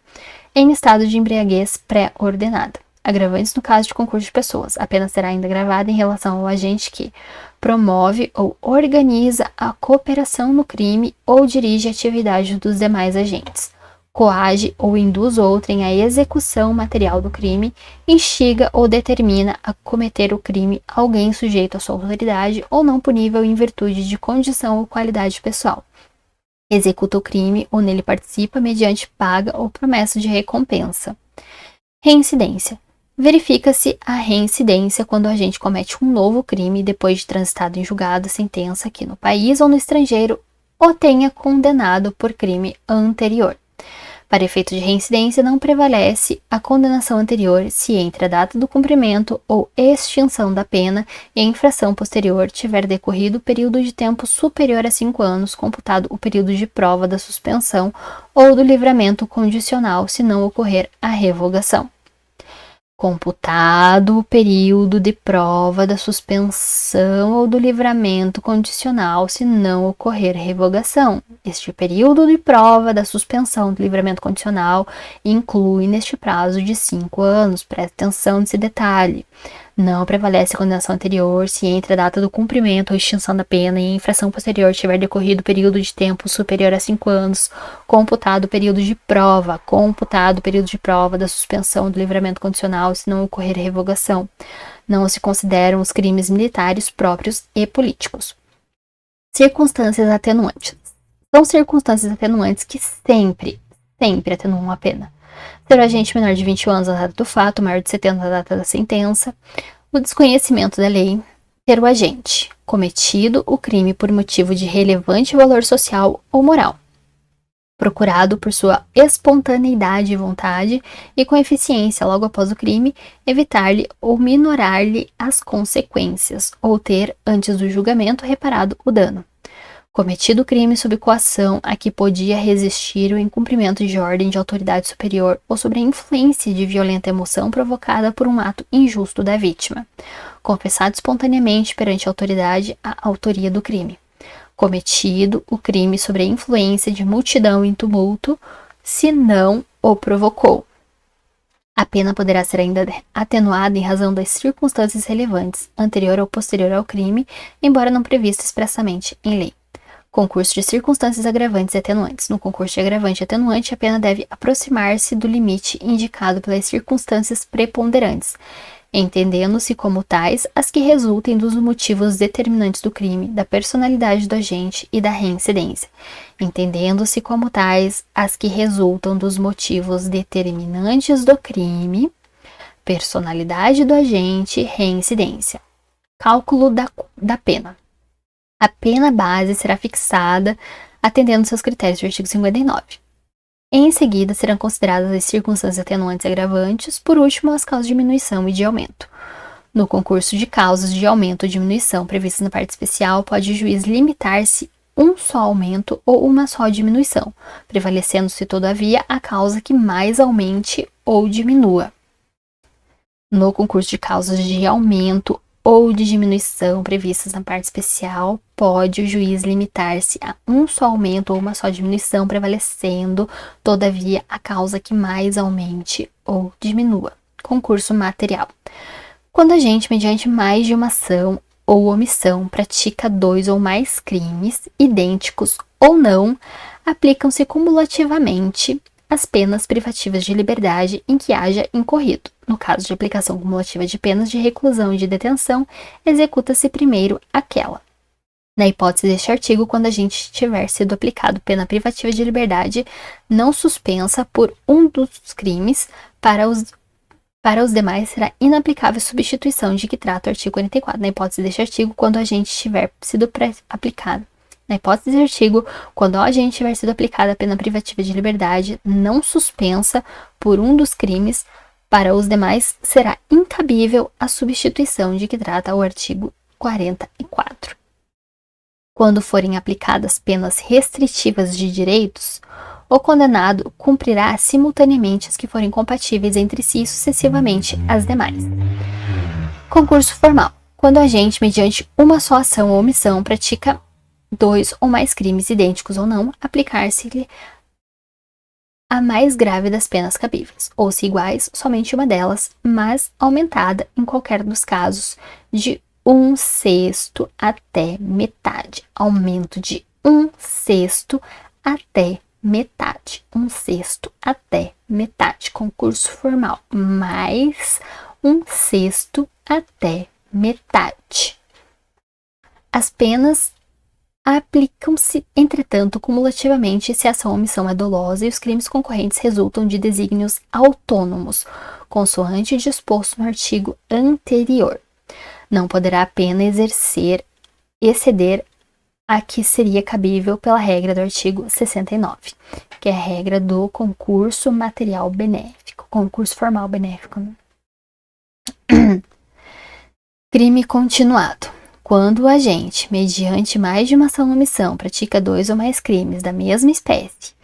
em estado de embriaguez pré-ordenada. Agravantes no caso de concurso de pessoas. A pena será ainda agravada em relação ao agente que promove ou organiza a cooperação no crime ou dirige a atividade dos demais agentes, coage ou induz outrem à execução material do crime, instiga ou determina a cometer o crime alguém sujeito à sua autoridade ou não punível em virtude de condição ou qualidade pessoal. Executa o crime ou nele participa mediante paga ou promessa de recompensa. Reincidência. Verifica-se a reincidência quando o agente comete um novo crime depois de transitado em julgado a sentença aqui no país ou no estrangeiro ou tenha condenado por crime anterior. Para efeito de reincidência, não prevalece a condenação anterior se entre a data do cumprimento ou extinção da pena e a infração posterior tiver decorrido período de tempo superior a 5 anos, computado o período de prova da suspensão ou do livramento condicional, se não ocorrer a revogação. Computado o período de prova da suspensão ou do livramento condicional, se não ocorrer revogação. Este período de prova da suspensão do livramento condicional inclui neste prazo de 5 anos. Preste atenção nesse detalhe. Não prevalece a condenação anterior se entre a data do cumprimento ou extinção da pena e a infração posterior tiver decorrido período de tempo superior a 5 anos, computado o período de prova da suspensão do livramento condicional, se não ocorrer revogação. Não se consideram os crimes militares próprios e políticos. Circunstâncias atenuantes. São circunstâncias atenuantes que sempre atenuam a pena. Ser o agente menor de 21 anos na data do fato, maior de 70 na data da sentença, o desconhecimento da lei, ter o agente cometido o crime por motivo de relevante valor social ou moral, procurado por sua espontaneidade e vontade e com eficiência logo após o crime, evitar-lhe ou minorar-lhe as consequências, ou ter, antes do julgamento, reparado o dano. Cometido o crime sob coação a que podia resistir o incumprimento de ordem de autoridade superior ou sob a influência de violenta emoção provocada por um ato injusto da vítima. Confessado espontaneamente perante a autoridade a autoria do crime. Cometido o crime sob a influência de multidão em tumulto, se não o provocou. A pena poderá ser ainda atenuada em razão das circunstâncias relevantes, anterior ou posterior ao crime, embora não prevista expressamente em lei. Concurso de circunstâncias agravantes e atenuantes. No concurso de agravante e atenuante, a pena deve aproximar-se do limite indicado pelas circunstâncias preponderantes, entendendo-se como tais as que resultem dos motivos determinantes do crime, da personalidade do agente e da reincidência, entendendo-se como tais as que resultam dos motivos determinantes do crime, personalidade do agente, reincidência. Cálculo da pena. A pena base será fixada atendendo seus critérios do artigo 59. Em seguida, serão consideradas as circunstâncias atenuantes e agravantes, por último, as causas de diminuição e de aumento. No concurso de causas de aumento ou diminuição previstas na parte especial, pode o juiz limitar-se um só aumento ou uma só diminuição, prevalecendo-se, todavia, a causa que mais aumente ou diminua. No concurso de causas de aumento ou de diminuição previstas na parte especial, pode o juiz limitar-se a um só aumento ou uma só diminuição, prevalecendo, todavia, a causa que mais aumente ou diminua. Concurso material. Quando a agente, mediante mais de uma ação ou omissão, pratica 2 ou mais crimes, idênticos ou não, aplicam-se cumulativamente as penas privativas de liberdade em que haja incorrido. No caso de aplicação cumulativa de penas de reclusão e de detenção, executa-se primeiro aquela. Na hipótese deste artigo, quando a agente tiver sido aplicado pena privativa de liberdade não suspensa por um dos crimes, para os demais será inaplicável a substituição de que trata o artigo 44. Na hipótese deste artigo, quando a agente tiver sido aplicado. Na hipótese deste artigo, quando ao agente tiver sido aplicada a pena privativa de liberdade não suspensa por um dos crimes, para os demais será incabível a substituição de que trata o artigo 44. Quando forem aplicadas penas restritivas de direitos, o condenado cumprirá simultaneamente as que forem compatíveis entre si e sucessivamente as demais. Concurso formal. Quando o agente, mediante uma só ação ou omissão, pratica 2 ou mais crimes idênticos ou não, aplicar-se-lhe a mais grave das penas cabíveis, ou se iguais, somente uma delas, mas aumentada em qualquer dos casos de 1/6 até metade. Aumento de 1/6 até metade. 1/6 até metade. Concurso formal. Mais 1/6 até metade. As penas aplicam-se, entretanto, cumulativamente se a ação ou omissão é dolosa e os crimes concorrentes resultam de desígnios autônomos, consoante disposto no artigo anterior. Não poderá a pena exceder a que seria cabível pela regra do artigo 69, que é a regra do concurso material benéfico, concurso formal benéfico. Crime continuado. Quando o agente, mediante mais de uma ação ou omissão, pratica 2 ou mais crimes da mesma espécie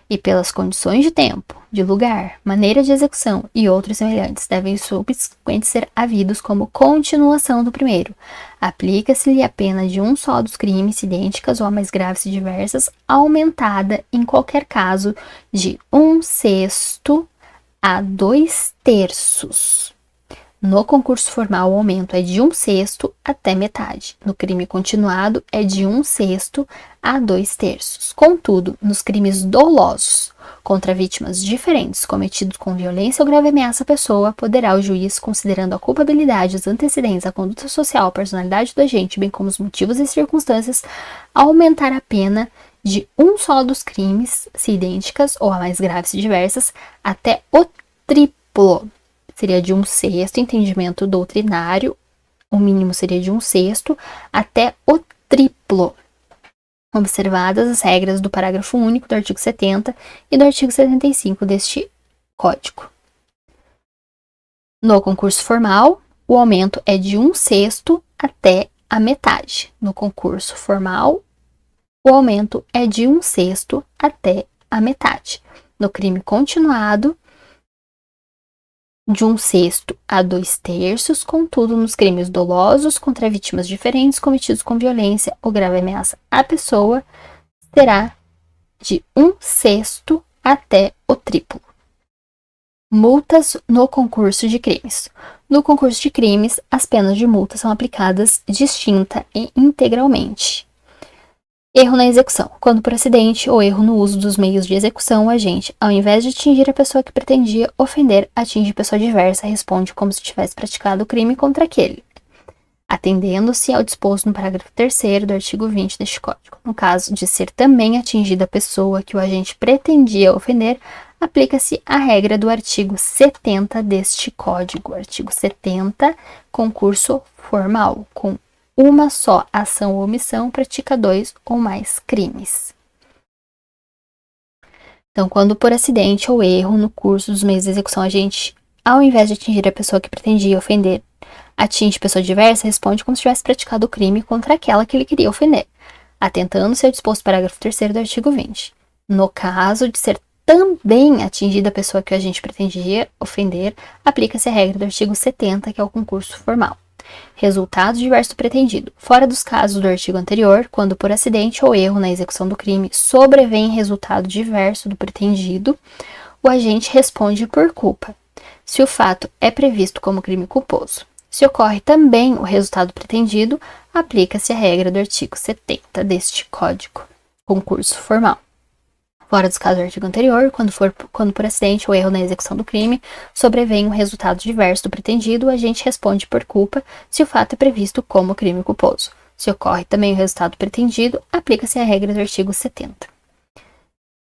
e pelas condições de tempo, de lugar, maneira de execução e outros semelhantes, devem subsequentes ser havidos como continuação do primeiro. Aplica-se-lhe a pena de um só dos crimes, idênticas ou mais graves e diversas, aumentada, em qualquer caso, de 1/6 a 2/3. No concurso formal, o aumento é de 1/6 até metade. No crime continuado, é de 1/6 a 2/3. Contudo, nos crimes dolosos contra vítimas diferentes cometidos com violência ou grave ameaça à pessoa, poderá o juiz, considerando a culpabilidade, os antecedentes, a conduta social, a personalidade do agente, bem como os motivos e circunstâncias, aumentar a pena de um só dos crimes, se idênticas ou a mais graves e diversas, até o triplo. Seria de 1/6, entendimento doutrinário, o mínimo seria de 1/6, até o triplo, observadas as regras do parágrafo único do artigo 70 e do artigo 75 deste Código. No concurso formal, o aumento é de 1/6 até a metade. No concurso formal, o aumento é de 1/6 até a metade. No crime continuado, de 1/6 a 2/3, contudo, nos crimes dolosos contra vítimas diferentes cometidos com violência ou grave ameaça à pessoa, será de 1/6 até o triplo. Multas no concurso de crimes. No concurso de crimes, as penas de multa são aplicadas distinta e integralmente. Erro na execução. Quando por acidente ou erro no uso dos meios de execução, o agente, ao invés de atingir a pessoa que pretendia ofender, atinge pessoa diversa, responde como se tivesse praticado o crime contra aquele, atendendo-se ao disposto no parágrafo 3º do artigo 20 deste Código. No caso de ser também atingida a pessoa que o agente pretendia ofender, aplica-se a regra do artigo 70 deste Código. Artigo 70, concurso formal, com uma só ação ou omissão, pratica 2 ou mais crimes. Então, quando por acidente ou erro no curso dos meios de execução, a gente, ao invés de atingir a pessoa que pretendia ofender, atinge pessoa diversa, responde como se tivesse praticado o crime contra aquela que ele queria ofender, atentando-se ao disposto parágrafo 3º do artigo 20. No caso de ser também atingida a pessoa que a gente pretendia ofender, aplica-se a regra do artigo 70, que é o concurso formal. Resultado diverso do pretendido. Fora dos casos do artigo anterior, quando por acidente ou erro na execução do crime sobrevém resultado diverso do pretendido, o agente responde por culpa, se o fato é previsto como crime culposo. Se ocorre também o resultado pretendido, aplica-se a regra do artigo 70 deste Código. Concurso formal. Fora dos casos do artigo anterior, quando por acidente ou erro na execução do crime sobrevém um resultado diverso do pretendido, o agente responde por culpa se o fato é previsto como crime culposo. Se ocorre também o resultado pretendido, aplica-se a regra do artigo 70.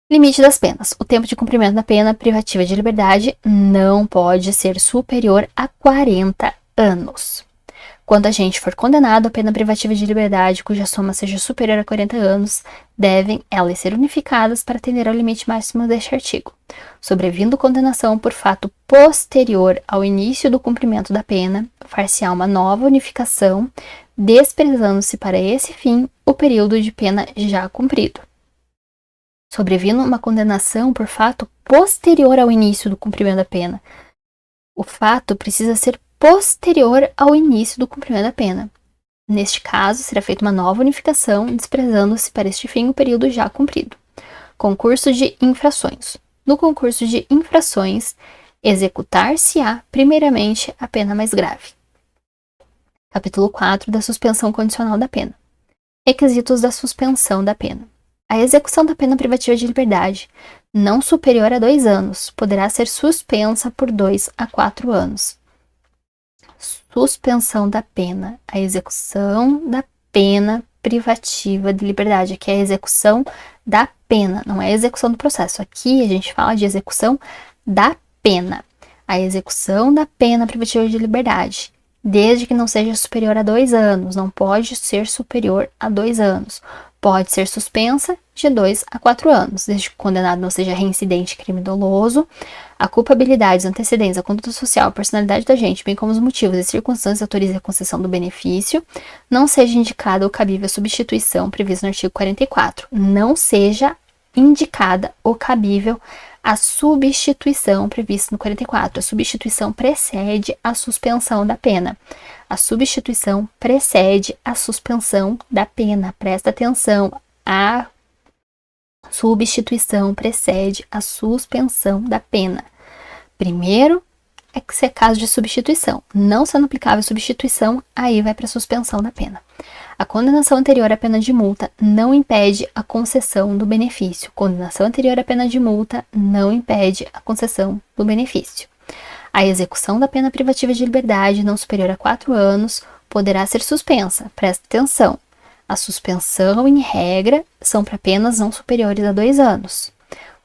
Limite das penas. O tempo de cumprimento da pena privativa de liberdade não pode ser superior a 40 anos. Quando a gente for condenado à pena privativa de liberdade, cuja soma seja superior a 40 anos, devem elas ser unificadas para atender ao limite máximo deste artigo. Sobrevindo condenação por fato posterior ao início do cumprimento da pena, far-se-á uma nova unificação, desprezando-se para esse fim o período de pena já cumprido. Sobrevindo uma condenação por fato posterior ao início do cumprimento da pena, o fato precisa ser posterior ao início do cumprimento da pena. Neste caso, será feita uma nova unificação, desprezando-se para este fim o período já cumprido. Concurso de infrações. No concurso de infrações, executar-se-á primeiramente a pena mais grave. Capítulo 4 da suspensão condicional da pena. Requisitos da suspensão da pena. A execução da pena privativa de liberdade, não superior a 2 anos, poderá ser suspensa por 2 a 4 anos. Suspensão da pena. A execução da pena privativa de liberdade. Aqui é a execução da pena, não é a execução do processo. Aqui a gente fala de execução da pena. A execução da pena privativa de liberdade, desde que não seja superior a 2 anos. Não pode ser superior a 2 anos. Pode ser suspensa de 2 a 4 anos, desde que o condenado não seja reincidente crime doloso, a culpabilidade, os antecedentes, a conduta social, a personalidade do agente, bem como os motivos e circunstâncias autorizam a concessão do benefício, não seja indicada ou cabível a substituição prevista no artigo 44. Não seja indicada ou cabível a substituição prevista no 44. A substituição precede a suspensão da pena. A substituição precede a suspensão da pena. Presta atenção. A substituição precede a suspensão da pena. Primeiro, é que se é caso de substituição. Não sendo aplicável a substituição, aí vai para a suspensão da pena. A condenação anterior à pena de multa não impede a concessão do benefício. Condenação anterior à pena de multa não impede a concessão do benefício. A execução da pena privativa de liberdade não superior a 4 anos poderá ser suspensa. Presta atenção. A suspensão, em regra, são para penas não superiores a 2 anos.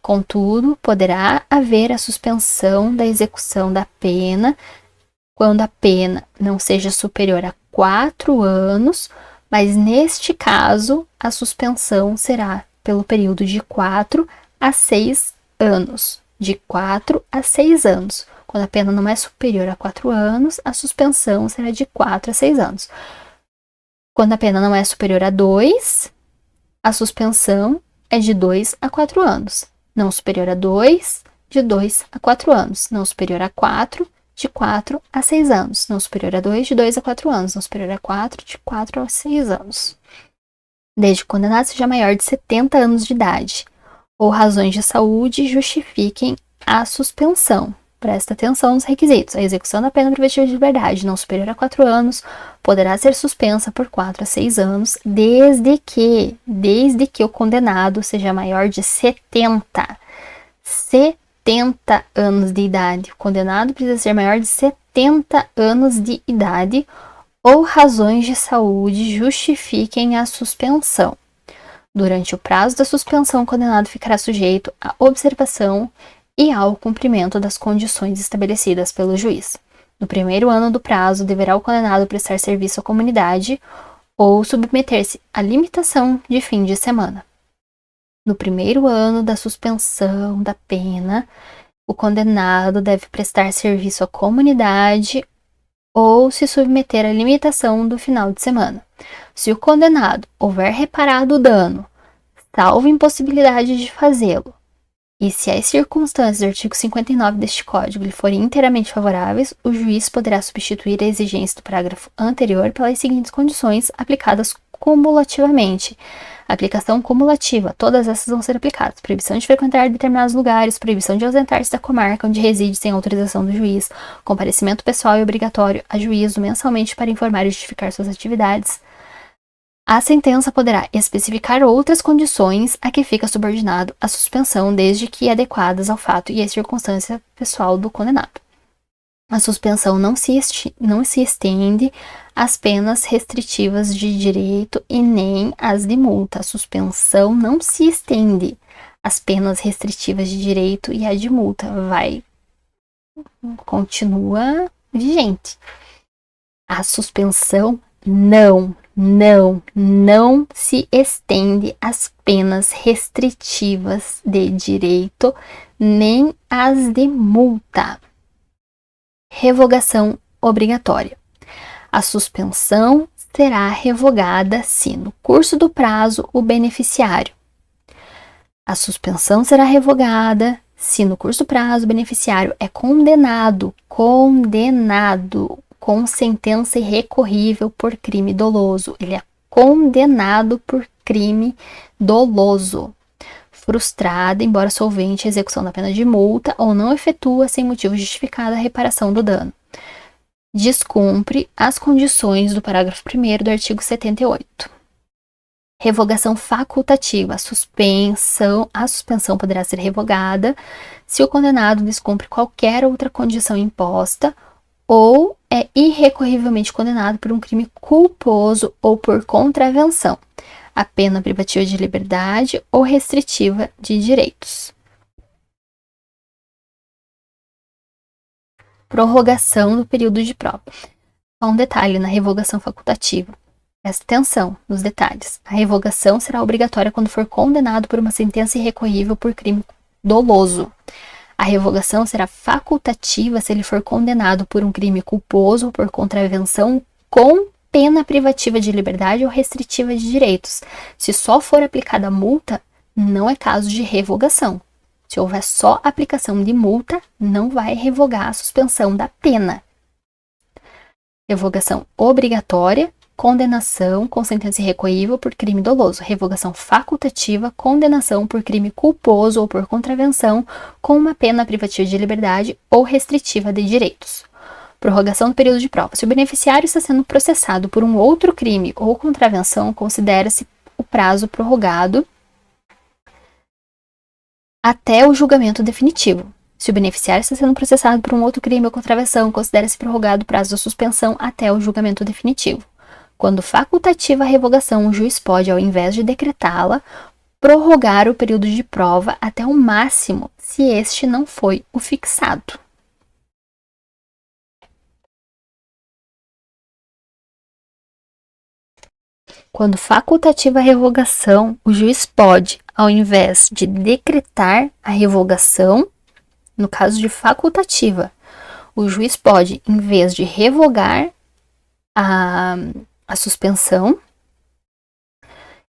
Contudo, poderá haver a suspensão da execução da pena quando a pena não seja superior a 4 anos, mas neste caso, a suspensão será pelo período de 4 a 6 anos. De 4 a 6 anos. Quando a pena não é superior a 4 anos, a suspensão será de 4 a 6 anos. Quando a pena não é superior a 2, a suspensão é de 2 a 4 anos. Não superior a 2, de 2 a 4 anos. Não superior a 4, de 4 a 6 anos. Não superior a 2, de 2 a 4 anos. Não superior a 4, de 4 a 6 anos. Desde que o condenado seja maior de 70 anos de idade ou razões de saúde justifiquem a suspensão. Presta atenção nos requisitos. A execução da pena privativa de liberdade não superior a 4 anos poderá ser suspensa por 4 a 6 anos, desde que o condenado seja maior de 70 anos de idade. O condenado precisa ser maior de 70 anos de idade ou razões de saúde justifiquem a suspensão. Durante o prazo da suspensão, o condenado ficará sujeito à observação e ao cumprimento das condições estabelecidas pelo juiz. No primeiro ano do prazo, deverá o condenado prestar serviço à comunidade ou submeter-se à limitação de fim de semana. No primeiro ano da suspensão da pena, o condenado deve prestar serviço à comunidade ou se submeter à limitação do final de semana. Se o condenado houver reparado o dano, salvo impossibilidade de fazê-lo, e se as circunstâncias do artigo 59 deste Código lhe forem inteiramente favoráveis, o juiz poderá substituir a exigência do parágrafo anterior pelas seguintes condições aplicadas cumulativamente. Aplicação cumulativa. Todas essas vão ser aplicadas. Proibição de frequentar determinados lugares, proibição de ausentar-se da comarca onde reside sem autorização do juiz, comparecimento pessoal e obrigatório a juízo mensalmente para informar e justificar suas atividades. A sentença poderá especificar outras condições a que fica subordinado a suspensão, desde que adequadas ao fato e à circunstância pessoal do condenado. A suspensão não se estende às penas restritivas de direito e nem às de multa. A suspensão não se estende às penas restritivas de direito e à de multa. Continua vigente. A suspensão não se estende às penas restritivas de direito nem às de multa. Revogação obrigatória. A suspensão será revogada se, no curso do prazo, o beneficiário. A suspensão será revogada se, no curso do prazo, o beneficiário é condenado com sentença irrecorrível por crime doloso. Ele é condenado por crime doloso. Frustrada, embora solvente, a execução da pena de multa ou não efetua sem motivo justificado a reparação do dano. Descumpre as condições do parágrafo 1º do artigo 78. Revogação facultativa. A suspensão poderá ser revogada se o condenado descumpre qualquer outra condição imposta ou é irrecorrivelmente condenado por um crime culposo ou por contravenção, a pena privativa de liberdade ou restritiva de direitos. Prorrogação do período de prova. Só um detalhe na revogação facultativa. Presta atenção nos detalhes. A revogação será obrigatória quando for condenado por uma sentença irrecorrível por crime doloso. A revogação será facultativa se ele for condenado por um crime culposo ou por contravenção com pena privativa de liberdade ou restritiva de direitos. Se só for aplicada a multa, não é caso de revogação. Se houver só aplicação de multa, não vai revogar a suspensão da pena. Revogação obrigatória, condenação com sentença irrecorrível por crime doloso. Revogação facultativa, condenação por crime culposo ou por contravenção com uma pena privativa de liberdade ou restritiva de direitos. Prorrogação do período de prova. Se o beneficiário está sendo processado por um outro crime ou contravenção, considera-se o prazo prorrogado até o julgamento definitivo. Se o beneficiário está sendo processado por um outro crime ou contravenção, considera-se prorrogado o prazo da suspensão até o julgamento definitivo. Quando facultativa a revogação, o juiz pode, ao invés de decretá-la, prorrogar o período de prova até o máximo, se este não foi o fixado. Quando facultativa a revogação, o juiz pode, ao invés de decretar a revogação, no caso de facultativa, o juiz pode, em vez de revogar a suspensão,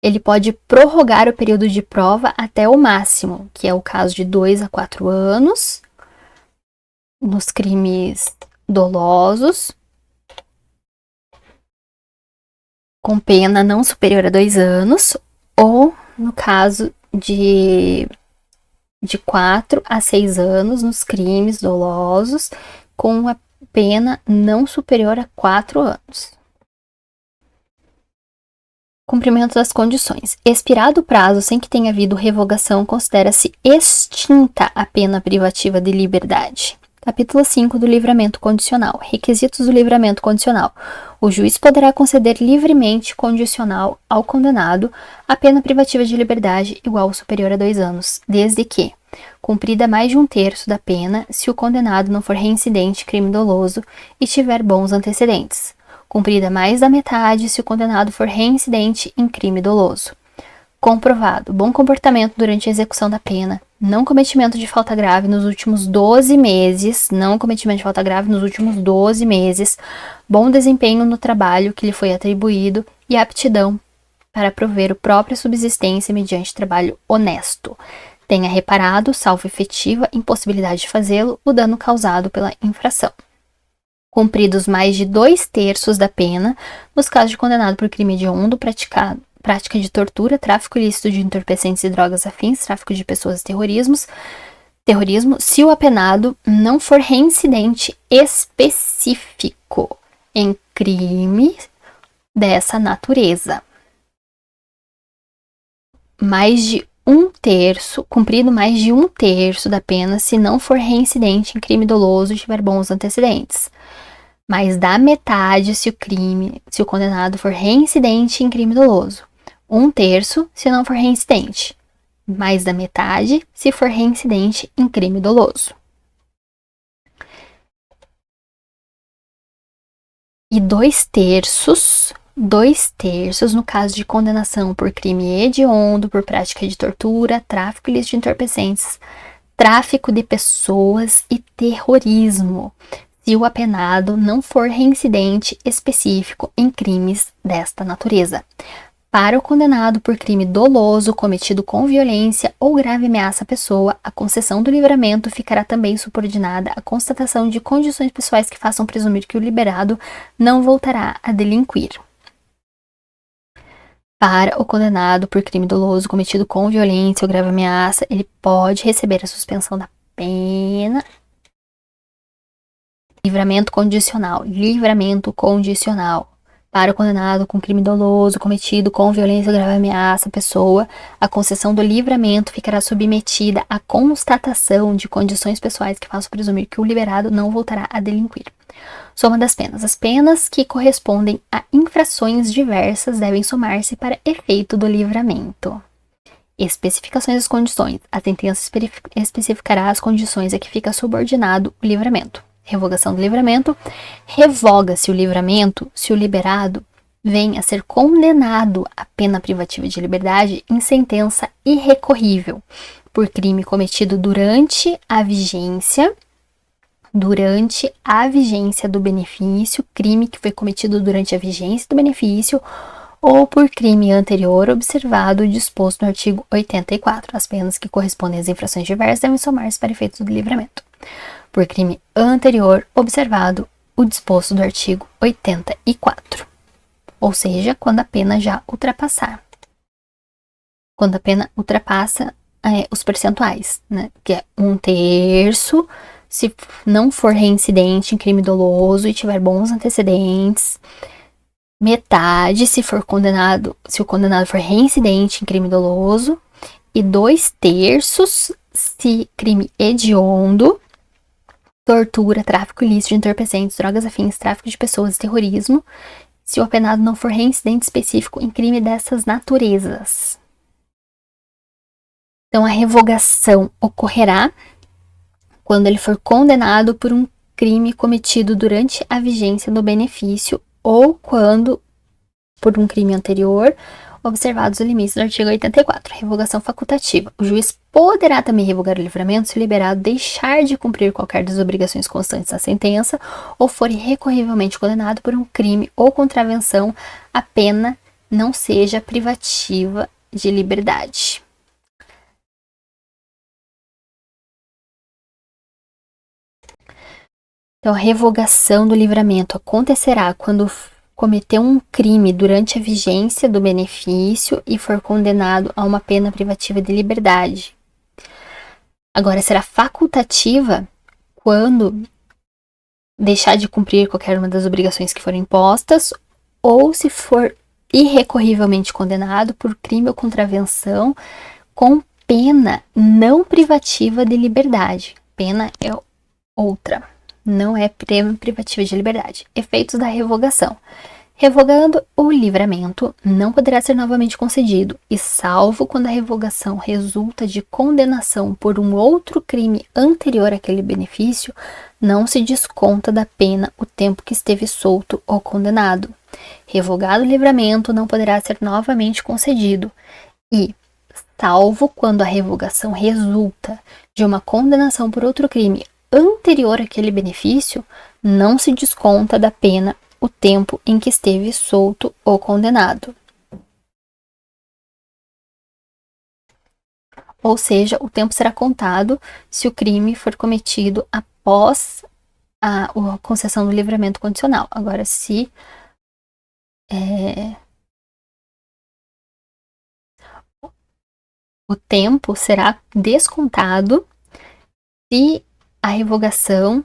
ele pode prorrogar o período de prova até o máximo, que é o caso de 2 a 4 anos, nos crimes dolosos, com pena não superior a 2 anos, ou no caso de 4 a 6 anos, nos crimes dolosos, com a pena não superior a 4 anos. Cumprimento das condições. Expirado o prazo sem que tenha havido revogação, considera-se extinta a pena privativa de liberdade. Capítulo 5 do livramento condicional. Requisitos do livramento condicional. O juiz poderá conceder livremente condicional ao condenado a pena privativa de liberdade igual ou superior a 2 anos, desde que cumprida mais de 1/3 da pena se o condenado não for reincidente em crime doloso e tiver bons antecedentes. Cumprida mais da metade se o condenado for reincidente em crime doloso. Comprovado bom comportamento durante a execução da pena, não cometimento de falta grave nos últimos 12 meses, bom desempenho no trabalho que lhe foi atribuído e aptidão para prover a própria subsistência mediante trabalho honesto. Tenha reparado, salvo efetiva impossibilidade de fazê-lo, o dano causado pela infração. Cumpridos mais de 2/3 da pena, nos casos de condenado por crime hediondo, prática de tortura, tráfico ilícito de entorpecentes e drogas afins, tráfico de pessoas e terrorismo, se o apenado não for reincidente específico em crime dessa natureza. Cumprido mais de 1/3 da pena se não for reincidente em crime doloso e tiver bons antecedentes. Mais da metade se o condenado for reincidente em crime doloso. 1/3 se não for reincidente. Mais da metade se for reincidente em crime doloso. E 2/3 no caso de condenação por crime hediondo, por prática de tortura, tráfico ilícito de entorpecentes, tráfico de pessoas e terrorismo, se o apenado não for reincidente específico em crimes desta natureza. Para o condenado por crime doloso cometido com violência ou grave ameaça à pessoa, a concessão do livramento ficará também subordinada à constatação de condições pessoais que façam presumir que o liberado não voltará a delinquir. Para o condenado por crime doloso cometido com violência ou grave ameaça, ele pode receber a suspensão da pena. Livramento condicional. Para o condenado com crime doloso cometido com violência ou grave ameaça à pessoa, a concessão do livramento ficará submetida à constatação de condições pessoais que façam presumir que o liberado não voltará a delinquir. Soma das penas. As penas que correspondem a infrações diversas devem somar-se para efeito do livramento. Especificações das condições. A sentença especificará as condições a que fica subordinado o livramento. Revogação do livramento. Revoga-se o livramento se o liberado vem a ser condenado à pena privativa de liberdade em sentença irrecorrível por crime cometido durante a vigência do benefício, crime que foi cometido durante a vigência do benefício ou por crime anterior observado o disposto no artigo 84. As penas que correspondem às infrações diversas devem somar-se para efeitos do livramento. Por crime anterior observado o disposto do artigo 84. Ou seja, quando a pena já ultrapassar. Quando a pena ultrapassa os percentuais, né? Que é 1/3 se não for reincidente em crime doloso e tiver bons antecedentes. Metade se o condenado for reincidente em crime doloso. E 2/3 se crime hediondo, tortura, tráfico ilícito de entorpecentes, drogas afins, tráfico de pessoas e terrorismo, se o apenado não for reincidente específico em crime dessas naturezas. Então, a revogação ocorrerá quando ele for condenado por um crime cometido durante a vigência do benefício ou quando, por um crime anterior, observados os limites do artigo 84. Revogação facultativa. O juiz poderá também revogar o livramento se o liberado deixar de cumprir qualquer das obrigações constantes da sentença ou for irrecorrivelmente condenado por um crime ou contravenção, a pena não seja privativa de liberdade. Então, a revogação do livramento acontecerá quando cometeu um crime durante a vigência do benefício e for condenado a uma pena privativa de liberdade. Agora, será facultativa quando deixar de cumprir qualquer uma das obrigações que forem impostas ou se for irrecorrivelmente condenado por crime ou contravenção com pena não privativa de liberdade. Pena é outra. Não é pena privativa de liberdade. Efeitos da revogação. Revogando o livramento, não poderá ser novamente concedido, e salvo quando a revogação resulta de condenação por um outro crime anterior àquele benefício, não se desconta da pena o tempo que esteve solto ou condenado. Revogado o livramento, não poderá ser novamente concedido, e, salvo quando a revogação resulta de uma condenação por outro crime anterior àquele benefício, não se desconta da pena o tempo em que esteve solto ou condenado. Ou seja, o tempo será contado se o crime for cometido após a concessão do livramento condicional. Agora, se o tempo será descontado se a revogação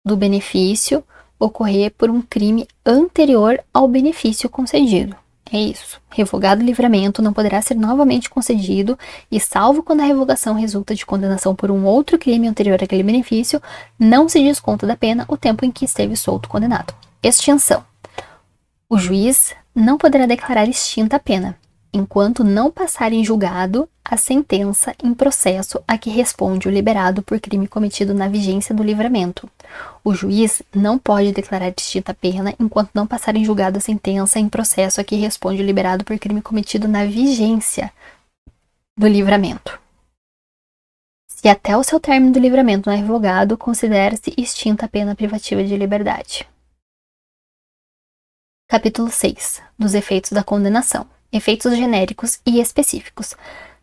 do benefício ocorrer por um crime anterior ao benefício concedido. É isso. Revogado o livramento não poderá ser novamente concedido e, salvo quando a revogação resulta de condenação por um outro crime anterior àquele benefício, não se desconta da pena o tempo em que esteve solto condenado. Extinção. O juiz não poderá declarar extinta a pena, enquanto não passar em julgado a sentença em processo a que responde o liberado por crime cometido na vigência do livramento. O juiz não pode declarar extinta a pena enquanto não passar em julgado a sentença em processo a que responde o liberado por crime cometido na vigência do livramento. Se até o seu término do livramento não é revogado, considera-se extinta a pena privativa de liberdade. Capítulo 6. Dos efeitos da condenação. Efeitos genéricos e específicos.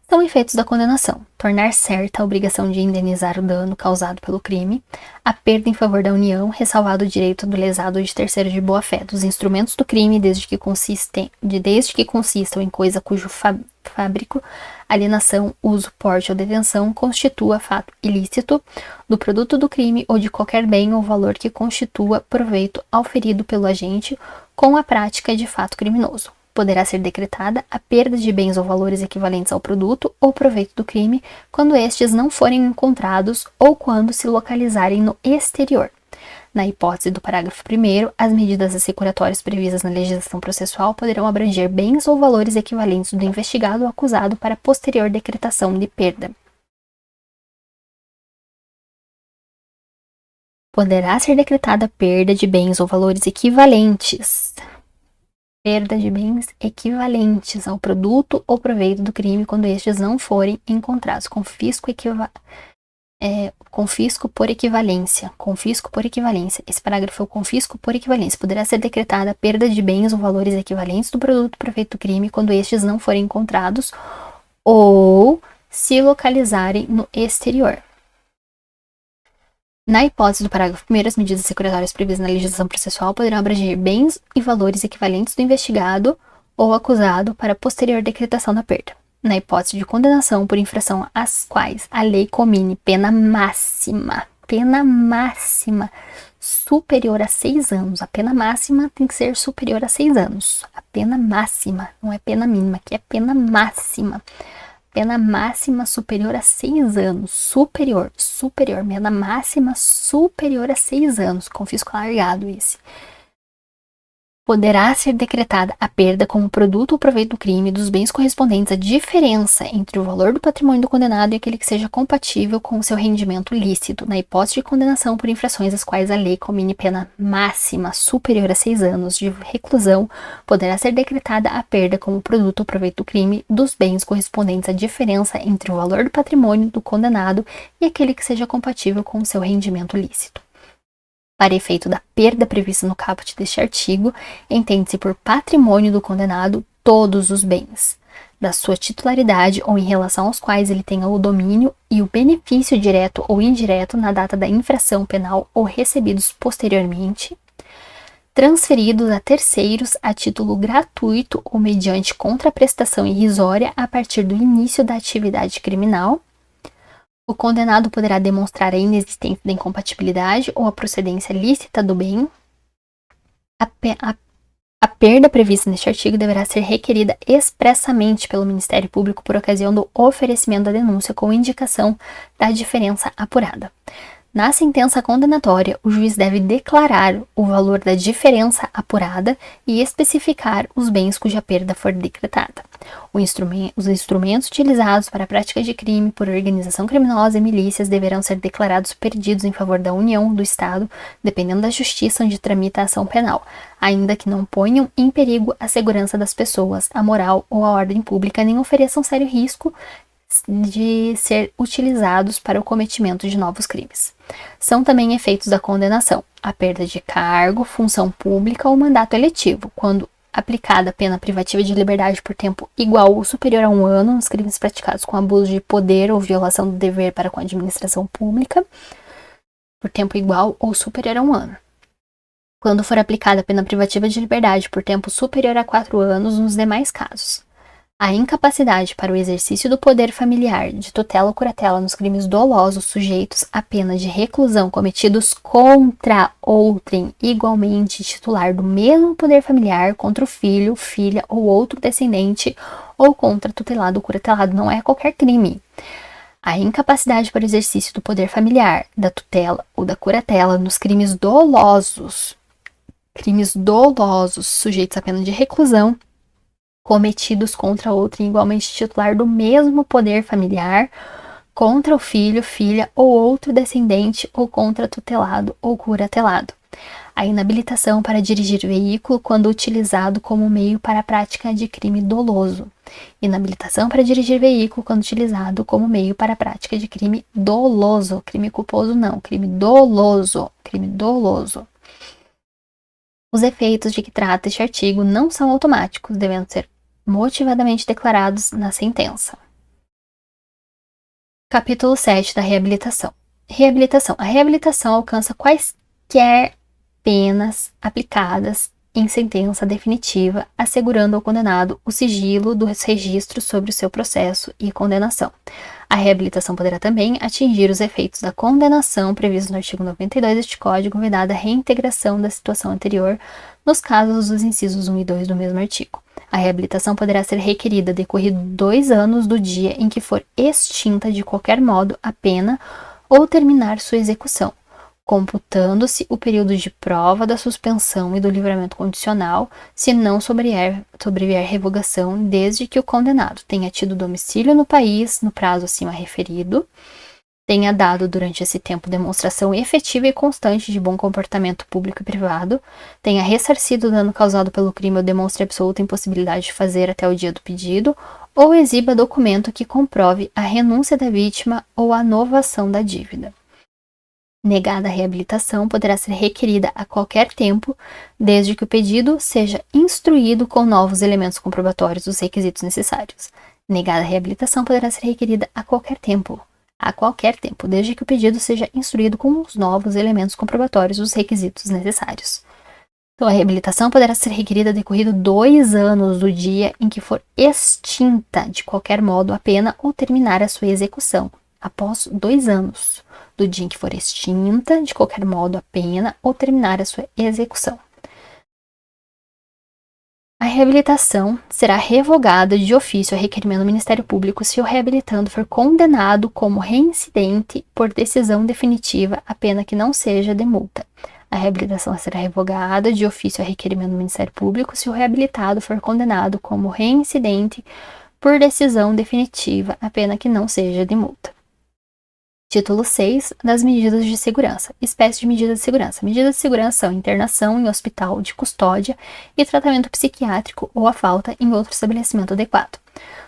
São efeitos da condenação: tornar certa a obrigação de indenizar o dano causado pelo crime, a perda em favor da União, ressalvado o direito do lesado ou de terceiro de boa-fé, dos instrumentos do crime, desde que consistam em coisa cujo fábrico, alienação, uso, porte ou detenção constitua fato ilícito, do produto do crime ou de qualquer bem ou valor que constitua proveito auferido pelo agente com a prática de fato criminoso. Poderá ser decretada a perda de bens ou valores equivalentes ao produto ou proveito do crime quando estes não forem encontrados ou quando se localizarem no exterior. Na hipótese do parágrafo 1º, as medidas assecuratórias previstas na legislação processual poderão abranger bens ou valores equivalentes do investigado ou acusado para posterior decretação de perda. Poderá ser decretada a perda de bens ou valores equivalentes. Perda de bens equivalentes ao produto ou proveito do crime quando estes não forem encontrados. Confisco por equivalência. Confisco por equivalência. Esse parágrafo é o confisco por equivalência. Poderá ser decretada a perda de bens ou valores equivalentes do produto ou proveito do crime quando estes não forem encontrados ou se localizarem no exterior. Na hipótese do parágrafo 1º, as medidas securitárias previstas na legislação processual poderão abranger bens e valores equivalentes do investigado ou acusado para posterior decretação da perda. Na hipótese de condenação por infração às quais a lei comine pena máxima superior a 6 anos. A pena máxima tem que ser superior a 6 anos. A pena máxima, não é pena mínima, aqui é pena máxima. Pena máxima superior a 6 anos. Superior. Pena máxima superior a 6 anos. Confisco alargado esse. Poderá ser decretada a perda como produto ou proveito do crime dos bens correspondentes à diferença entre o valor do patrimônio do condenado e aquele que seja compatível com o seu rendimento lícito, na hipótese de condenação por infrações às quais a lei comine pena máxima superior a 6 anos de reclusão. Poderá ser decretada a perda como produto ou proveito do crime dos bens correspondentes à diferença entre o valor do patrimônio do condenado e aquele que seja compatível com o seu rendimento lícito. Para efeito da perda prevista no caput deste artigo, entende-se por patrimônio do condenado todos os bens, da sua titularidade ou em relação aos quais ele tenha o domínio e o benefício direto ou indireto na data da infração penal ou recebidos posteriormente, transferidos a terceiros a título gratuito ou mediante contraprestação irrisória a partir do início da atividade criminal. O condenado poderá demonstrar a inexistência da incompatibilidade ou a procedência lícita do bem. A perda prevista neste artigo deverá ser requerida expressamente pelo Ministério Público por ocasião do oferecimento da denúncia com indicação da diferença apurada. Na sentença condenatória, o juiz deve declarar o valor da diferença apurada e especificar os bens cuja perda for decretada. Os instrumentos utilizados para a prática de crime por organização criminosa e milícias deverão ser declarados perdidos em favor da União, do Estado, dependendo da justiça onde tramita a ação penal, ainda que não ponham em perigo a segurança das pessoas, a moral ou a ordem pública, nem ofereçam sério risco de ser utilizados para o cometimento de novos crimes. São também efeitos da condenação a perda de cargo, função pública ou mandato eletivo, quando aplicada a pena privativa de liberdade por tempo igual ou superior a 1 ano nos crimes praticados com abuso de poder ou violação do dever para com a administração pública, por tempo igual ou superior a 1 ano. Quando for aplicada a pena privativa de liberdade por tempo superior a 4 anos nos demais casos. A incapacidade para o exercício do poder familiar, de tutela ou curatela nos crimes dolosos sujeitos à pena de reclusão cometidos contra outrem igualmente titular do mesmo poder familiar, contra o filho, filha ou outro descendente, ou contra tutelado ou curatelado, não é qualquer crime. A incapacidade para o exercício do poder familiar, da tutela ou da curatela nos crimes dolosos sujeitos à pena de reclusão, cometidos contra outro igualmente titular do mesmo poder familiar, contra o filho, filha ou outro descendente ou contra tutelado ou curatelado. A inabilitação para dirigir veículo quando utilizado como meio para a prática de crime doloso. Inabilitação para dirigir veículo quando utilizado como meio para a prática de crime doloso. Crime culposo não, crime doloso. Crime doloso. Os efeitos de que trata este artigo não são automáticos, devendo ser motivadamente declarados na sentença. Capítulo 7 da reabilitação. Reabilitação. A reabilitação alcança quaisquer penas aplicadas em sentença definitiva, assegurando ao condenado o sigilo dos registros sobre o seu processo e condenação. A reabilitação poderá também atingir os efeitos da condenação previstos no artigo 92 deste Código, vedada a reintegração da situação anterior nos casos dos incisos 1 e 2 do mesmo artigo. A reabilitação poderá ser requerida decorrido 2 anos do dia em que for extinta de qualquer modo a pena ou terminar sua execução, computando-se o período de prova da suspensão e do livramento condicional, se não sobrevier revogação, desde que o condenado tenha tido domicílio no país no prazo acima referido, tenha dado durante esse tempo demonstração efetiva e constante de bom comportamento público e privado, tenha ressarcido o dano causado pelo crime ou demonstre absoluta impossibilidade de fazer até o dia do pedido, ou exiba documento que comprove a renúncia da vítima ou a novação da dívida. Negada a reabilitação, poderá ser requerida a qualquer tempo, desde que o pedido seja instruído com novos elementos comprobatórios dos requisitos necessários. Negada a reabilitação poderá ser requerida a qualquer tempo, desde que o pedido seja instruído com os novos elementos comprobatórios dos requisitos necessários. Então, a reabilitação poderá ser requerida decorrido 2 anos do dia em que for extinta de qualquer modo a pena ou terminar a sua execução, após 2 anos do dia em que for extinta de qualquer modo a pena ou terminar a sua execução. A reabilitação será revogada de ofício a requerimento do Ministério Público se o reabilitando for condenado como reincidente por decisão definitiva, a pena que não seja de multa. A reabilitação será revogada de ofício a requerimento do Ministério Público se o reabilitado for condenado como reincidente por decisão definitiva, a pena que não seja de multa. Título 6 das medidas de segurança. Espécie de medidas de segurança. Medidas de segurança são internação em hospital de custódia e tratamento psiquiátrico ou a falta em outro estabelecimento adequado.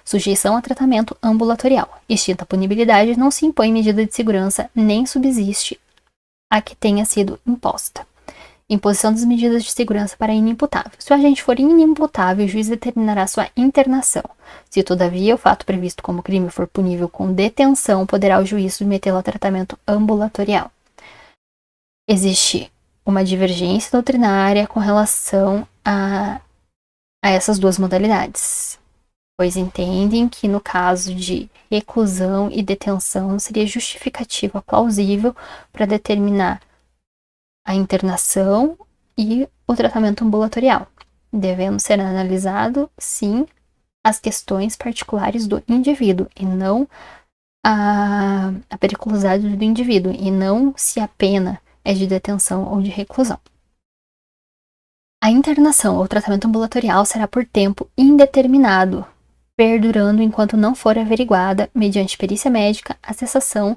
Sujeição a tratamento ambulatorial. Extinta a punibilidade, não se impõe medida de segurança nem subsiste a que tenha sido imposta. Imposição das medidas de segurança para inimputável. Se o agente for inimputável, o juiz determinará sua internação. Se, todavia, o fato previsto como crime for punível com detenção, poderá o juiz submetê-lo a tratamento ambulatorial. Existe uma divergência doutrinária com relação a essas duas modalidades, pois entendem que no caso de reclusão e detenção seria justificativa plausível para determinar a internação e o tratamento ambulatorial, devendo ser analisado, sim, as questões particulares do indivíduo e não a periculosidade do indivíduo e não se a pena é de detenção ou de reclusão. A internação ou tratamento ambulatorial será por tempo indeterminado, perdurando enquanto não for averiguada, mediante perícia médica, a cessação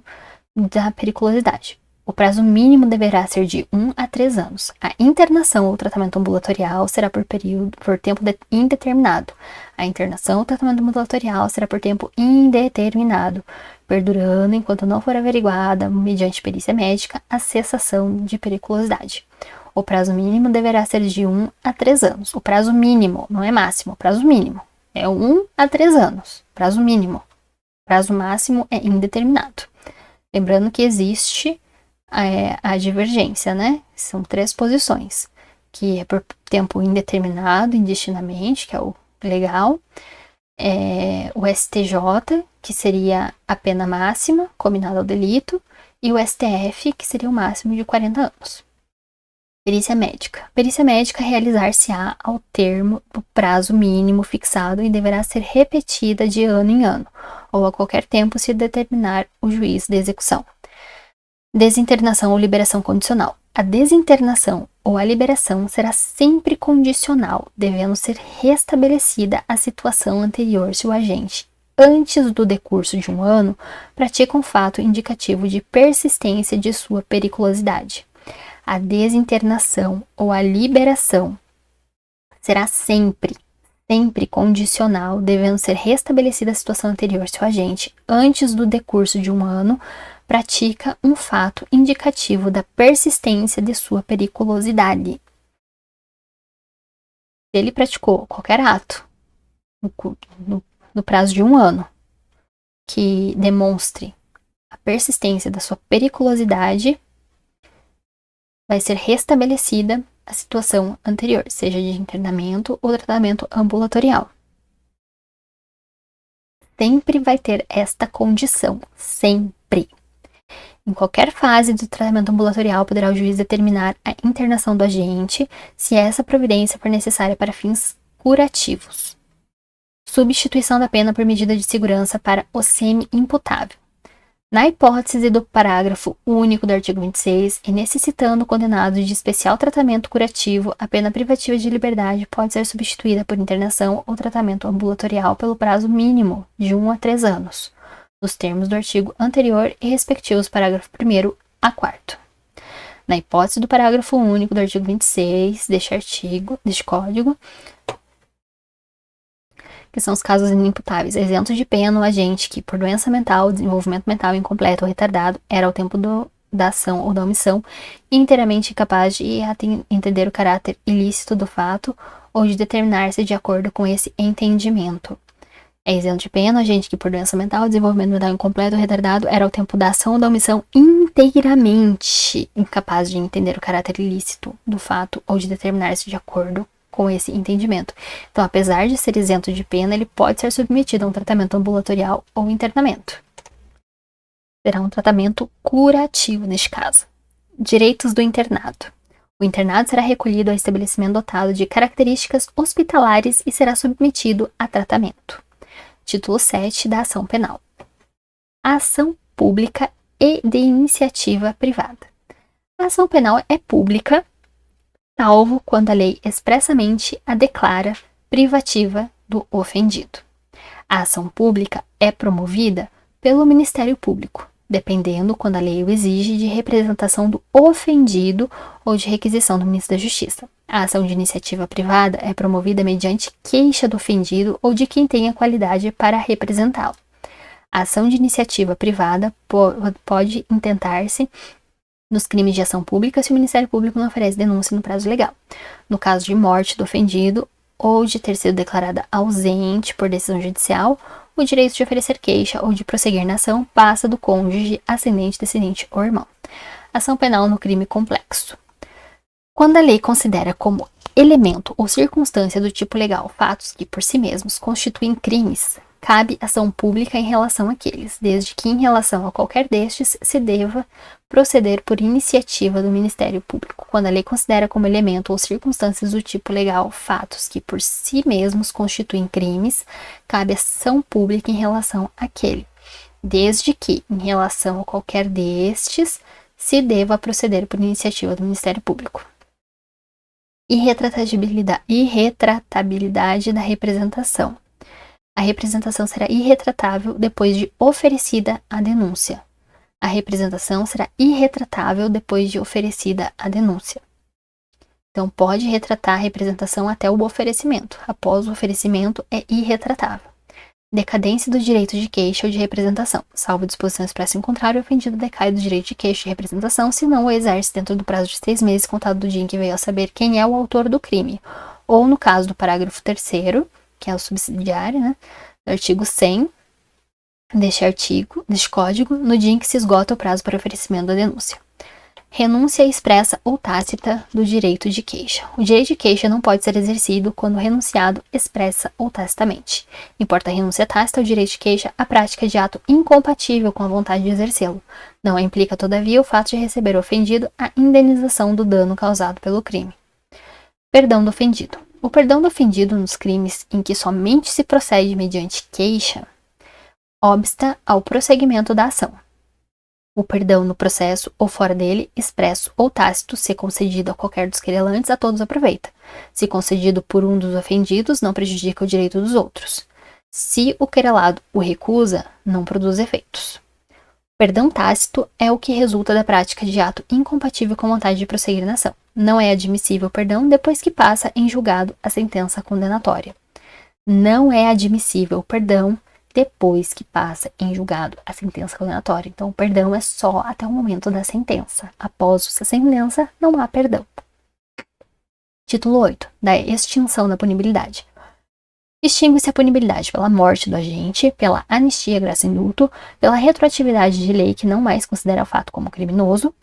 da periculosidade. O prazo mínimo deverá ser de 1 a 3 anos. A internação ou tratamento ambulatorial será por tempo indeterminado. A internação ou tratamento ambulatorial será por tempo indeterminado, perdurando enquanto não for averiguada, mediante perícia médica, a cessação de periculosidade. O prazo mínimo deverá ser de 1 a 3 anos. O prazo mínimo, não é máximo, o prazo mínimo é 1 a 3 anos. Prazo mínimo. Prazo máximo é indeterminado. Lembrando que existe a divergência, né? São 3 posições, que é por tempo indeterminado, indistintamente, que é o legal, o STJ, que seria a pena máxima combinada ao delito, e o STF, que seria o máximo de 40 anos. Perícia médica. Perícia médica realizar-se-á ao termo do prazo mínimo fixado e deverá ser repetida de ano em ano, ou a qualquer tempo se determinar o juiz de execução. Desinternação ou liberação condicional. A desinternação ou a liberação será sempre condicional, devendo ser restabelecida a situação anterior se o agente, antes do decurso de um ano, pratica um fato indicativo de persistência de sua periculosidade. A desinternação ou a liberação será sempre condicional, devendo ser restabelecida a situação anterior se o agente, antes do decurso de um ano, pratica um fato indicativo da persistência de sua periculosidade. Se ele praticou qualquer ato no prazo de um ano que demonstre a persistência da sua periculosidade, vai ser restabelecida a situação anterior, seja de internamento ou tratamento ambulatorial. Sempre vai ter esta condição, sempre. Em qualquer fase do tratamento ambulatorial, poderá o juiz determinar a internação do agente, se essa providência for necessária para fins curativos. Substituição da pena por medida de segurança para o semi-imputável. Na hipótese do parágrafo único do artigo 26, e necessitando o condenado de especial tratamento curativo, a pena privativa de liberdade pode ser substituída por internação ou tratamento ambulatorial pelo prazo mínimo de 1 a 3 anos, nos termos do artigo anterior e respectivos parágrafo 1º a 4º. Na hipótese do parágrafo único do artigo 26 deste Código, que são os casos inimputáveis, isentos de pena o agente que, por doença mental, desenvolvimento mental incompleto ou retardado, era ao tempo da ação ou da omissão, inteiramente incapaz de entender o caráter ilícito do fato ou de determinar-se de acordo com esse entendimento. É isento de pena o agente que, por doença mental, desenvolvimento mental incompleto ou retardado, era ao tempo da ação ou da omissão inteiramente incapaz de entender o caráter ilícito do fato ou de determinar-se de acordo com esse entendimento. Então, apesar de ser isento de pena, ele pode ser submetido a um tratamento ambulatorial ou internamento. Será um tratamento curativo neste caso. Direitos do internado. O internado será recolhido ao estabelecimento dotado de características hospitalares e será submetido a tratamento. Título 7 da ação penal. A ação pública e de iniciativa privada. A ação penal é pública, salvo quando a lei expressamente a declara privativa do ofendido. A ação pública é promovida pelo Ministério Público, dependendo, quando a lei o exige, de representação do ofendido ou de requisição do Ministro da Justiça. A ação de iniciativa privada é promovida mediante queixa do ofendido ou de quem tenha qualidade para representá-lo. A ação de iniciativa privada pode intentar-se nos crimes de ação pública se o Ministério Público não oferece denúncia no prazo legal. No caso de morte do ofendido ou de ter sido declarada ausente por decisão judicial, o direito de oferecer queixa ou de prosseguir na ação passa do cônjuge, ascendente, descendente ou irmão. Ação penal no crime complexo. Quando a lei considera como elemento ou circunstância do tipo legal fatos que, por si mesmos, constituem crimes, cabe ação pública em relação àqueles, desde que, em relação a qualquer destes, se deva proceder por iniciativa do Ministério Público. Quando a lei considera como elemento ou circunstâncias do tipo legal fatos que, por si mesmos, constituem crimes, cabe ação pública em relação àquele, desde que, em relação a qualquer destes, se deva proceder por iniciativa do Ministério Público. Irretratabilidade da representação. A representação será irretratável depois de oferecida a denúncia. A representação será irretratável depois de oferecida a denúncia. Então, pode retratar a representação até o oferecimento. Após o oferecimento, é irretratável. Decadência do direito de queixa ou de representação. Salvo disposição expressa em contrário, o ofendido decai do direito de queixa e representação se não o exerce dentro do prazo de 6 meses contado do dia em que veio a saber quem é o autor do crime. Ou, no caso do parágrafo 3º, que é o subsidiário, do artigo 100 deste código, no dia em que se esgota o prazo para oferecimento da denúncia. Renúncia expressa ou tácita do direito de queixa. O direito de queixa não pode ser exercido quando renunciado expressa ou tacitamente. Importa a renúncia tácita ao direito de queixa a prática de ato incompatível com a vontade de exercê-lo. Não implica, todavia, o fato de receber o ofendido a indenização do dano causado pelo crime. Perdão do ofendido. O perdão do ofendido nos crimes em que somente se procede mediante queixa obsta ao prosseguimento da ação. O perdão no processo ou fora dele, expresso ou tácito, se concedido a qualquer dos querelantes, a todos aproveita. Se concedido por um dos ofendidos, não prejudica o direito dos outros. Se o querelado o recusa, não produz efeitos. Perdão tácito é o que resulta da prática de ato incompatível com a vontade de prosseguir na ação. Não é admissível o perdão depois que passa em julgado a sentença condenatória. Não é admissível o perdão depois que passa em julgado a sentença condenatória. Então, o perdão é só até o momento da sentença. Após essa sentença, não há perdão. Título 8. Da extinção da punibilidade. Extingue-se a punibilidade pela morte do agente, pela anistia, graça e indulto, pela retroatividade de lei que não mais considera o fato como criminoso,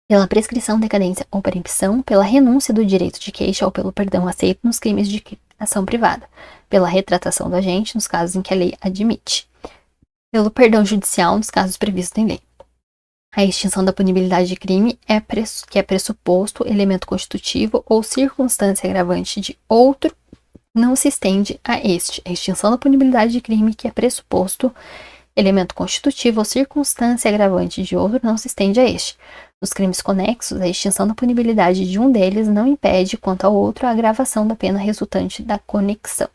pela prescrição, decadência ou perempção, pela renúncia do direito de queixa ou pelo perdão aceito nos crimes de ação privada, pela retratação do agente nos casos em que a lei admite, pelo perdão judicial nos casos previstos em lei. A extinção da punibilidade de crime que é pressuposto, elemento constitutivo ou circunstância agravante de outro não se estende a este. A extinção da punibilidade de crime que é pressuposto, elemento constitutivo ou circunstância agravante de outro não se estende a este. Nos crimes conexos, a extinção da punibilidade de um deles não impede, quanto ao outro, a agravação da pena resultante da conexão.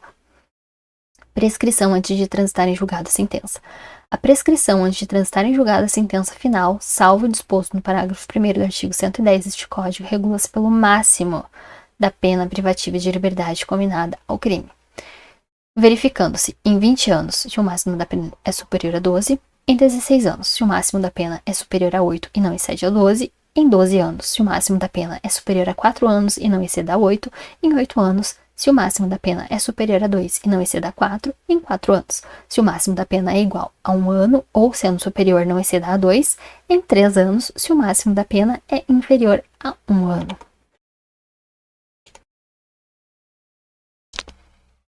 Prescrição antes de transitar em julgado a sentença. A prescrição antes de transitar em julgado a sentença final, salvo o disposto no parágrafo 1º do artigo 110 deste Código, regula-se pelo máximo da pena privativa de liberdade combinada ao crime. Verificando-se em 20 anos se o máximo da pena é superior a 12, em 16 anos, se o máximo da pena é superior a 8 e não excede a 12, em 12 anos, se o máximo da pena é superior a 4 anos e não exceda a 8, em 8 anos, se o máximo da pena é superior a 2 e não exceda a 4, em 4 anos, se o máximo da pena é igual a 1 ano ou, sendo superior, não exceda a 2, em 3 anos, se o máximo da pena é inferior a 1 ano.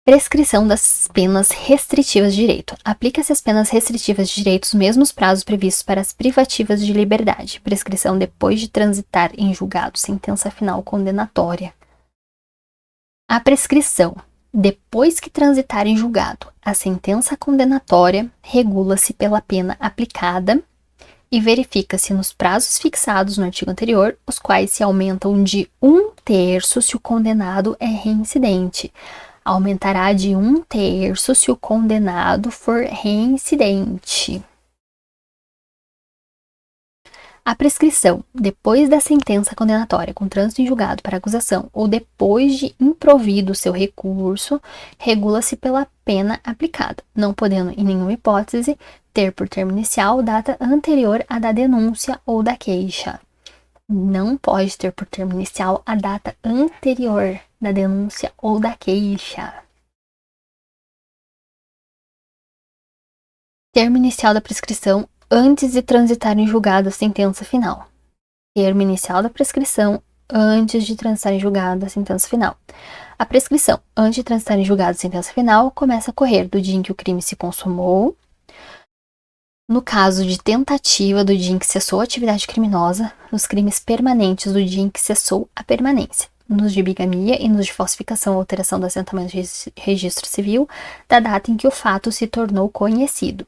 Prescrição das penas restritivas de direito. Aplica-se às penas restritivas de direito os mesmos prazos previstos para as privativas de liberdade. Prescrição depois de transitar em julgado sentença final condenatória. A prescrição, depois que transitar em julgado a sentença condenatória, regula-se pela pena aplicada e verifica-se nos prazos fixados no artigo anterior, os quais se aumentam de 1/3 se o condenado é reincidente. Aumentará de 1/3 se o condenado for reincidente. A prescrição, depois da sentença condenatória com trânsito em julgado para acusação ou depois de improvido seu recurso, regula-se pela pena aplicada, não podendo, em nenhuma hipótese, ter por termo inicial data anterior à da denúncia ou da queixa. Não pode ter por termo inicial a data anterior da denúncia ou da queixa. Termo inicial da prescrição antes de transitar em julgado a sentença final. Termo inicial da prescrição antes de transitar em julgado a sentença final. A prescrição antes de transitar em julgado a sentença final começa a correr do dia em que o crime se consumou, no caso de tentativa do dia em que cessou a atividade criminosa, nos crimes permanentes do dia em que cessou a permanência, nos de bigamia e nos de falsificação ou alteração do assentamento de registro civil, da data em que o fato se tornou conhecido.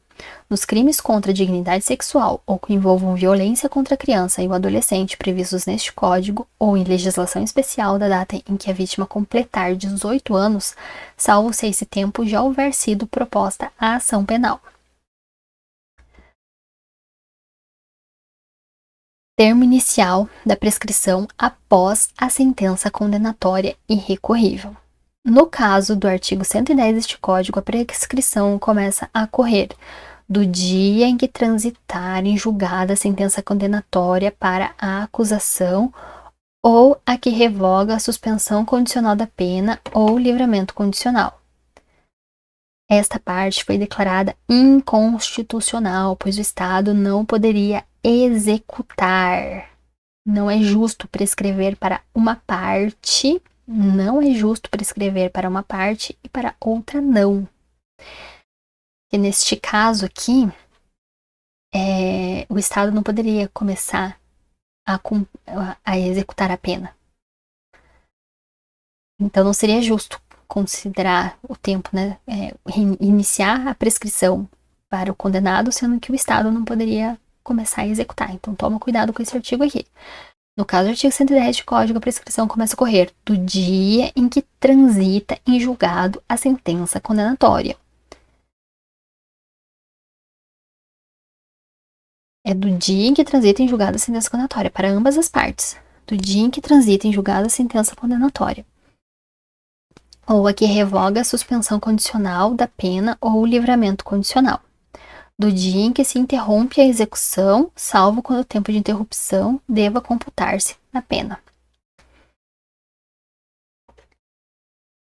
Nos crimes contra a dignidade sexual ou que envolvam violência contra a criança e o adolescente previstos neste Código ou em legislação especial da data em que a vítima completar 18 anos, salvo se a esse tempo já houver sido proposta a ação penal. Termo inicial da prescrição após a sentença condenatória irrecorrível. No caso do artigo 110 deste Código, a prescrição começa a correr do dia em que transitar em julgada a sentença condenatória para a acusação ou a que revoga a suspensão condicional da pena ou livramento condicional. Esta parte foi declarada inconstitucional, pois o Estado não poderia executar. Não é justo prescrever para uma parte, e para outra não. E neste caso aqui, o Estado não poderia começar a executar a pena. Então não seria justo considerar o tempo, iniciar a prescrição para o condenado, sendo que o Estado não poderia começar a executar. Então toma cuidado com esse artigo aqui. No caso do artigo 110 do Código, a prescrição começa a correr do dia em que transita em julgado a sentença condenatória. É do dia em que transita em julgado a sentença condenatória, para ambas as partes. Do dia em que transita em julgado a sentença condenatória. Ou a que revoga a suspensão condicional da pena ou o livramento condicional. Do dia em que se interrompe a execução, salvo quando o tempo de interrupção deva computar-se na pena.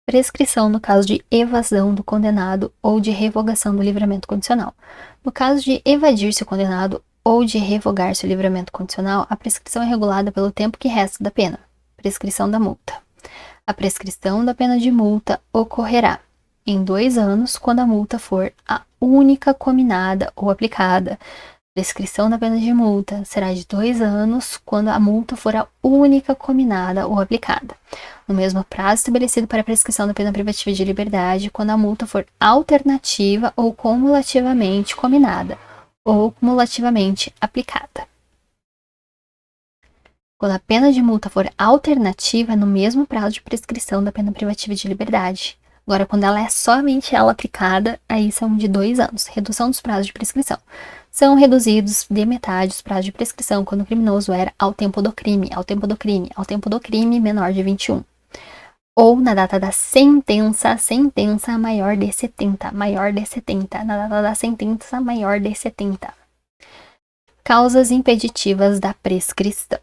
Prescrição no caso de evasão do condenado ou de revogação do livramento condicional. No caso de evadir-se o condenado ou de revogar-se o livramento condicional, a prescrição é regulada pelo tempo que resta da pena. Prescrição da multa. A prescrição da pena de multa ocorrerá em 2 anos, quando a multa for a única cominada ou aplicada. Prescrição da pena de multa será de 2 anos, quando a multa for a única cominada ou aplicada. No mesmo prazo estabelecido para a prescrição da pena privativa de liberdade, quando a multa for alternativa ou cumulativamente cominada, ou cumulativamente aplicada. Quando a pena de multa for alternativa, é no mesmo prazo de prescrição da pena privativa de liberdade. Agora, quando ela é somente ela aplicada, aí são de 2 anos. Redução dos prazos de prescrição. São reduzidos de metade os prazos de prescrição quando o criminoso era ao tempo do crime menor de 21. Ou na data da sentença maior de 70, na data da sentença maior de 70. Causas impeditivas da prescrição.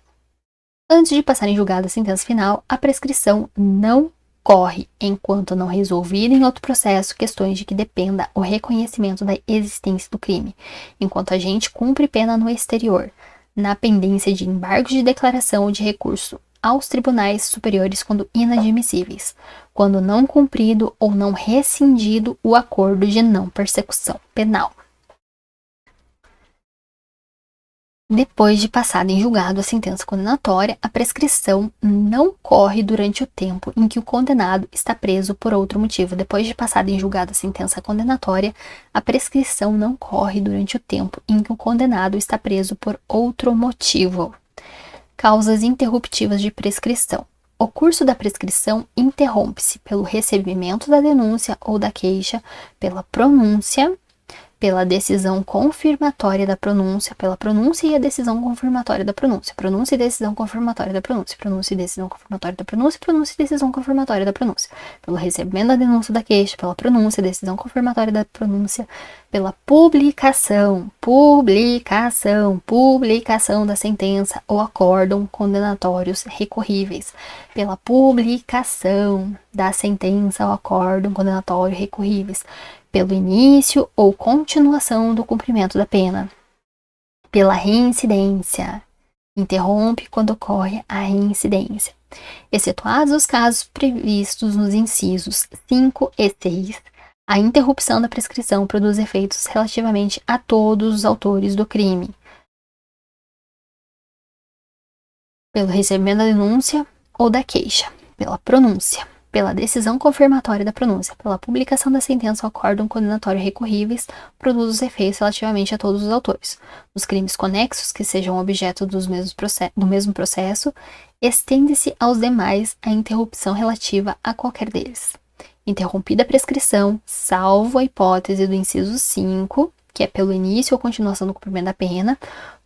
Antes de passar em julgado a sentença final, a prescrição não corre enquanto não resolvido em outro processo questões de que dependa o reconhecimento da existência do crime, enquanto a agente cumpre pena no exterior, na pendência de embargos de declaração ou de recurso aos tribunais superiores quando inadmissíveis, quando não cumprido ou não rescindido o acordo de não persecução penal. Depois de passada em julgado a sentença condenatória, a prescrição não corre durante o tempo em que o condenado está preso por outro motivo. Depois de passada em julgado a sentença condenatória, a prescrição não corre durante o tempo em que o condenado está preso por outro motivo. Causas interruptivas de prescrição. O curso da prescrição interrompe-se pelo recebimento da denúncia ou da queixa, pela pronúncia, pela decisão confirmatória da pronúncia, pela pronúncia e a decisão confirmatória da pronúncia, pronúncia e decisão confirmatória da pronúncia, pronúncia e decisão confirmatória da pronúncia, pronúncia e decisão confirmatória da pronúncia, pelo recebimento da denúncia da queixa, pela pronúncia, decisão confirmatória da pronúncia, pela publicação da sentença ou acórdão condenatórios recorríveis, pela publicação da sentença ou acórdão condenatório recorríveis, pelo início ou continuação do cumprimento da pena, pela reincidência, interrompe quando ocorre a reincidência, excetuados os casos previstos nos incisos 5 e 6, a interrupção da prescrição produz efeitos relativamente a todos os autores do crime, pelo recebimento da denúncia ou da queixa, pela pronúncia, pela decisão confirmatória da pronúncia, pela publicação da sentença ou acórdão condenatório recorríveis, produz os efeitos relativamente a todos os autores. Os crimes conexos, que sejam objeto do mesmo processo, estende-se aos demais a interrupção relativa a qualquer deles. Interrompida a prescrição, salvo a hipótese do inciso 5, que é pelo início ou continuação do cumprimento da pena,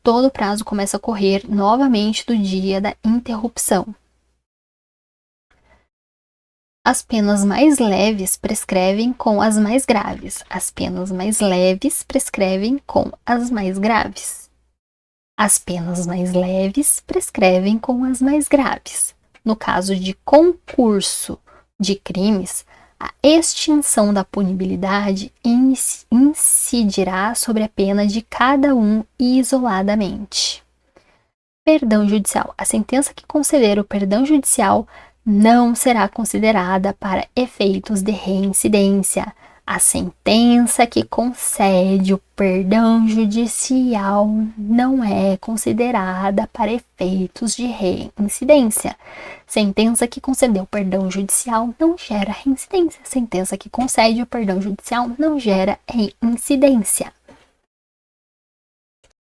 todo o prazo começa a correr novamente do dia da interrupção. As penas mais leves prescrevem com as mais graves. As penas mais leves prescrevem com as mais graves. As penas mais leves prescrevem com as mais graves. No caso de concurso de crimes, a extinção da punibilidade incidirá sobre a pena de cada um isoladamente. Perdão judicial. A sentença que conceder o perdão judicial não será considerada para efeitos de reincidência. A sentença que concede o perdão judicial não é considerada para efeitos de reincidência. Sentença que concedeu o perdão judicial não gera reincidência. Sentença que concede o perdão judicial não gera reincidência.